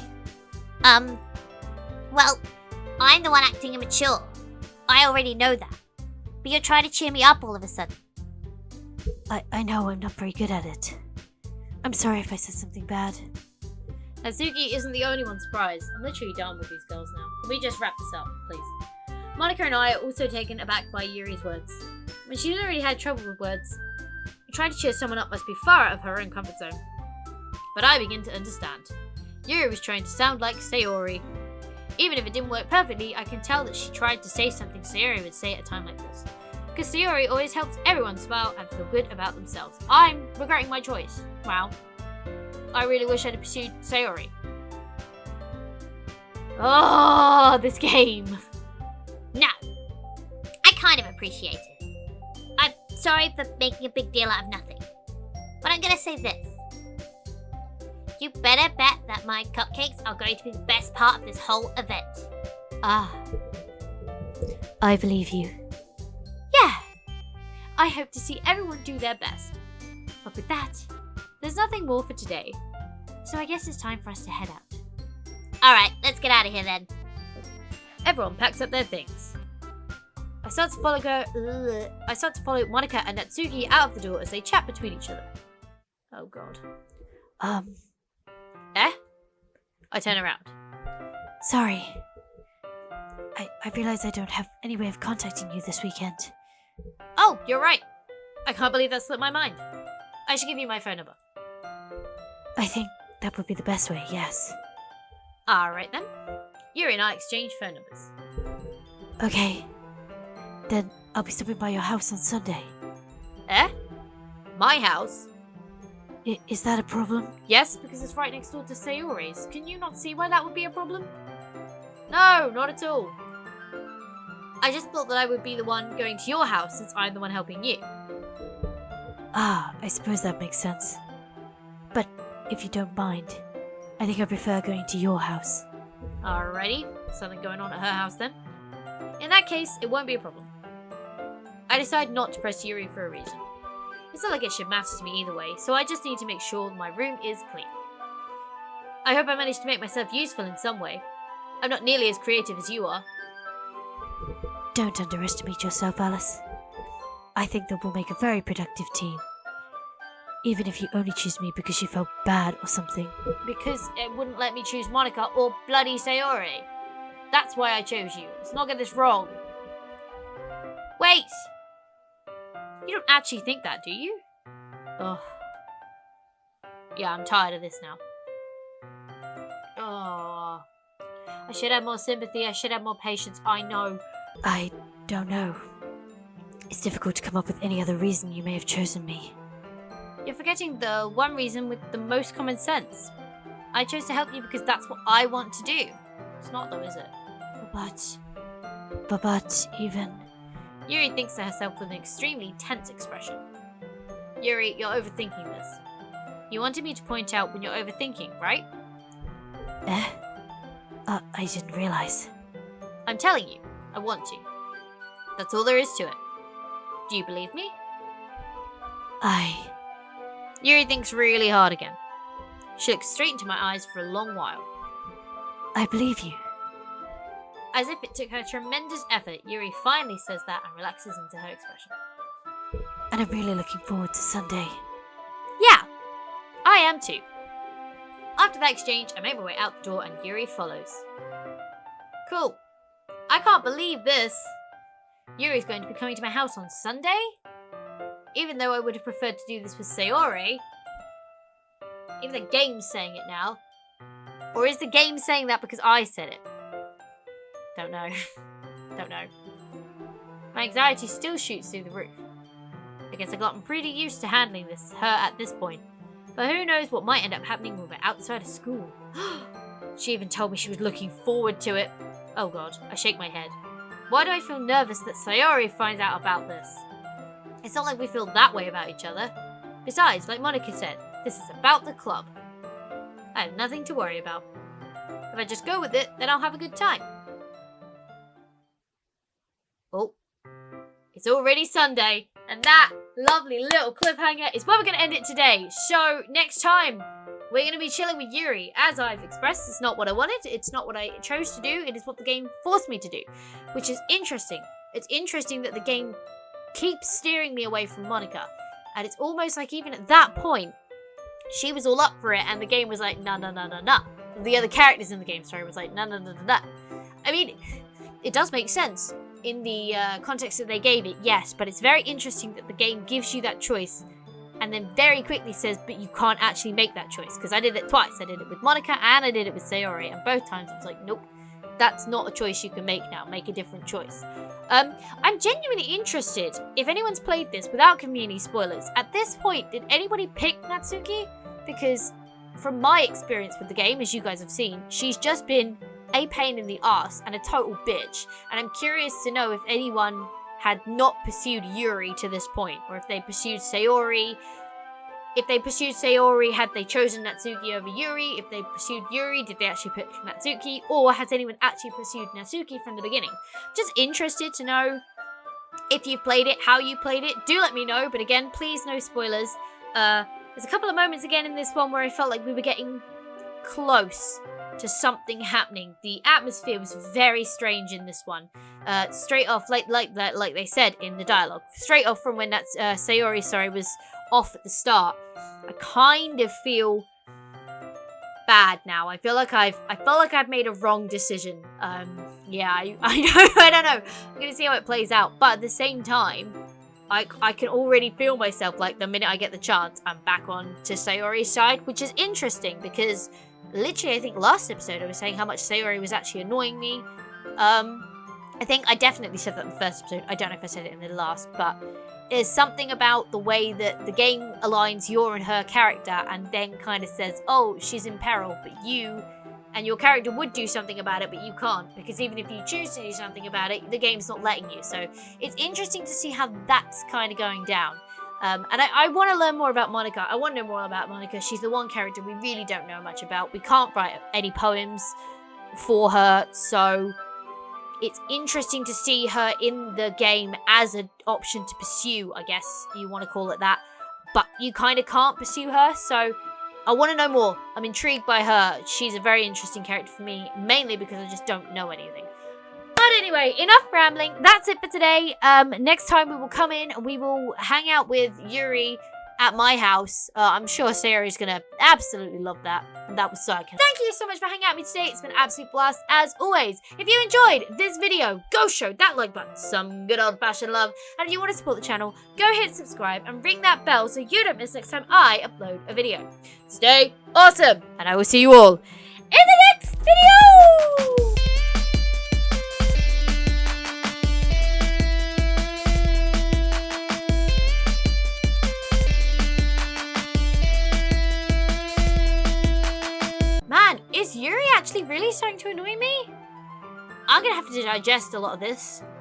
Speaker 4: Well, I'm the one acting immature. I already know that. But you're trying to cheer me up all of a sudden.
Speaker 3: I know I'm not very good at it. I'm sorry if I said something bad.
Speaker 1: Natsuki isn't the only one surprised. I'm literally done with these girls now. Can we just wrap this up, please? Monica and I are also taken aback by Yuri's words. When she's already had trouble with words, trying to cheer someone up must be far out of her own comfort zone. But I begin to understand. Yuri was trying to sound like Sayori. Even if it didn't work perfectly, I can tell that she tried to say something Sayori would say at a time like this. Because Sayori always helps everyone smile and feel good about themselves. I'm regretting my choice. Wow. I really wish I'd pursued Sayori. Oh, this game.
Speaker 4: No. I kind of appreciate it. I'm sorry for making a big deal out of nothing. But I'm gonna say this. You better bet that my cupcakes are going to be the best part of this whole event.
Speaker 3: I believe you.
Speaker 1: Yeah. I hope to see everyone do their best. But with that, there's nothing more for today. So I guess it's time for us to head out.
Speaker 4: Alright, let's get out of here then.
Speaker 1: Everyone packs up their things. I start to follow Monica and Natsuki out of the door as they chat between each other. Oh god. I turn around.
Speaker 3: Sorry. I realize I don't have any way of contacting you this weekend.
Speaker 1: Oh, you're right. I can't believe that slipped my mind. I should give you my phone number.
Speaker 3: I think that would be the best way, yes.
Speaker 1: Alright then. Yuri and I exchange phone numbers.
Speaker 3: Okay. Then I'll be stopping by your house on Sunday.
Speaker 1: My house?
Speaker 3: Is that a problem?
Speaker 1: Yes, because it's right next door to Sayori's. Can you not see why that would be a problem? No, not at all. I just thought that I would be the one going to your house since I'm the one helping you.
Speaker 3: I suppose that makes sense. But if you don't mind, I think I prefer going to your house.
Speaker 1: Alrighty, something going on at her house then. In that case, it won't be a problem. I decide not to press Yuri for a reason. It's not like it should matter to me either way, so I just need to make sure my room is clean. I hope I managed to make myself useful in some way. I'm not nearly as creative as you are.
Speaker 3: Don't underestimate yourself, Alice. I think that we'll make a very productive team. Even if you only choose me because you felt bad or something.
Speaker 1: Because it wouldn't let me choose Monica or bloody Sayori. That's why I chose you. Let's not get this wrong. Wait! You don't actually think that, do you? Ugh. Yeah, I'm tired of this now. Oh. I should have more sympathy, I should have more patience, I know.
Speaker 3: I don't know. It's difficult to come up with any other reason you may have chosen me.
Speaker 1: You're forgetting the one reason with the most common sense. I chose to help you because that's what I want to do. It's not though, is it?
Speaker 3: But even...
Speaker 1: Yuri thinks to herself with an extremely tense expression. Yuri, you're overthinking this. You wanted me to point out when you're overthinking, right?
Speaker 3: I didn't realize.
Speaker 1: I'm telling you, I want to. That's all there is to it. Do you believe me? Yuri thinks really hard again. She looks straight into my eyes for a long while.
Speaker 3: I believe you.
Speaker 1: As if it took her tremendous effort, Yuri finally says that and relaxes into her expression.
Speaker 3: And I'm really looking forward to Sunday.
Speaker 1: Yeah, I am too. After that exchange, I make my way out the door and Yuri follows. Cool. I can't believe this. Yuri's going to be coming to my house on Sunday? Even though I would have preferred to do this with Sayori. Even the game's saying it now. Or is the game saying that because I said it? Don't know. Don't know. My anxiety still shoots through the roof. I guess I've gotten pretty used to handling her at this point. But who knows what might end up happening when we're outside of school. She even told me she was looking forward to it. Oh god, I shake my head. Why do I feel nervous that Sayori finds out about this? It's not like we feel that way about each other. Besides, like Monica said, this is about the club. I have nothing to worry about. If I just go with it, then I'll have a good time. Oh, it's already Sunday, and that lovely little cliffhanger is where we're going to end it today. So next time, we're going to be chilling with Yuri. As I've expressed, it's not what I wanted, it's not what I chose to do, it is what the game forced me to do, which is interesting. It's interesting that the game keeps steering me away from Monica, and it's almost like even at that point, she was all up for it, and the game was like, nah. The other characters in the game, was like, nah. I mean, it does make sense in the context that they gave it, yes, but it's very interesting that the game gives you that choice and then very quickly says, but you can't actually make that choice. Because I did it twice. I did it with Monica and I did it with Sayori, and both times I was like, nope, that's not a choice you can make now. Make a different choice. I'm genuinely interested if anyone's played this without giving me any spoilers. At this point, did anybody pick Natsuki? Because from my experience with the game, as you guys have seen, she's just been a pain in the ass and a total bitch. And I'm curious to know if anyone had not pursued Yuri to this point, or if they pursued Sayori. If they pursued Sayori, had they chosen Natsuki over Yuri? If they pursued Yuri, did they actually pick Natsuki? Or has anyone actually pursued Natsuki from the beginning? Just interested to know if you've played it, how you played it. Do let me know, but again, please no spoilers. There's a couple of moments again in this one where I felt like we were getting close to something happening. The atmosphere was very strange in this one. Straight off, like they said in the dialogue, straight off from when that Sayori, was off at the start, I kind of feel bad now. I feel like I've made a wrong decision. Yeah, I know. I don't know. I'm gonna see how it plays out, but at the same time, I can already feel myself like the minute I get the chance, I'm back on to Sayori's side, which is interesting because literally I think last episode I was saying how much Sayori was actually annoying me. I think I definitely said that in the first episode. I don't know if I said it in the last, but there's something about the way that the game aligns your and her character and then kind of says, oh, she's in peril, but you and your character would do something about it, but you can't, because even if you choose to do something about it, the game's not letting you. So it's interesting to see how that's kind of going down. And I want to learn more about Monica. I want to know more about Monica. She's the one character we really don't know much about. We can't write any poems for her, so it's interesting to see her in the game as an option to pursue, I guess you want to call it that. But you kind of can't pursue her, so I want to know more. I'm intrigued by her. She's a very interesting character for me, mainly because I just don't know anything. But anyway, enough rambling. That's it for today. Next time we will come in and we will hang out with Yuri at my house. I'm sure Sayori's gonna absolutely love that. And that was sarcasm. Thank you so much for hanging out with me today. It's been an absolute blast as always. If you enjoyed this video, go show that like button some good old-fashioned love. And if you want to support the channel, go hit subscribe and ring that bell so you don't miss next time I upload a video. Stay awesome, and I will see you all in the next video! Is Yuri actually really starting to annoy me? I'm gonna have to digest a lot of this.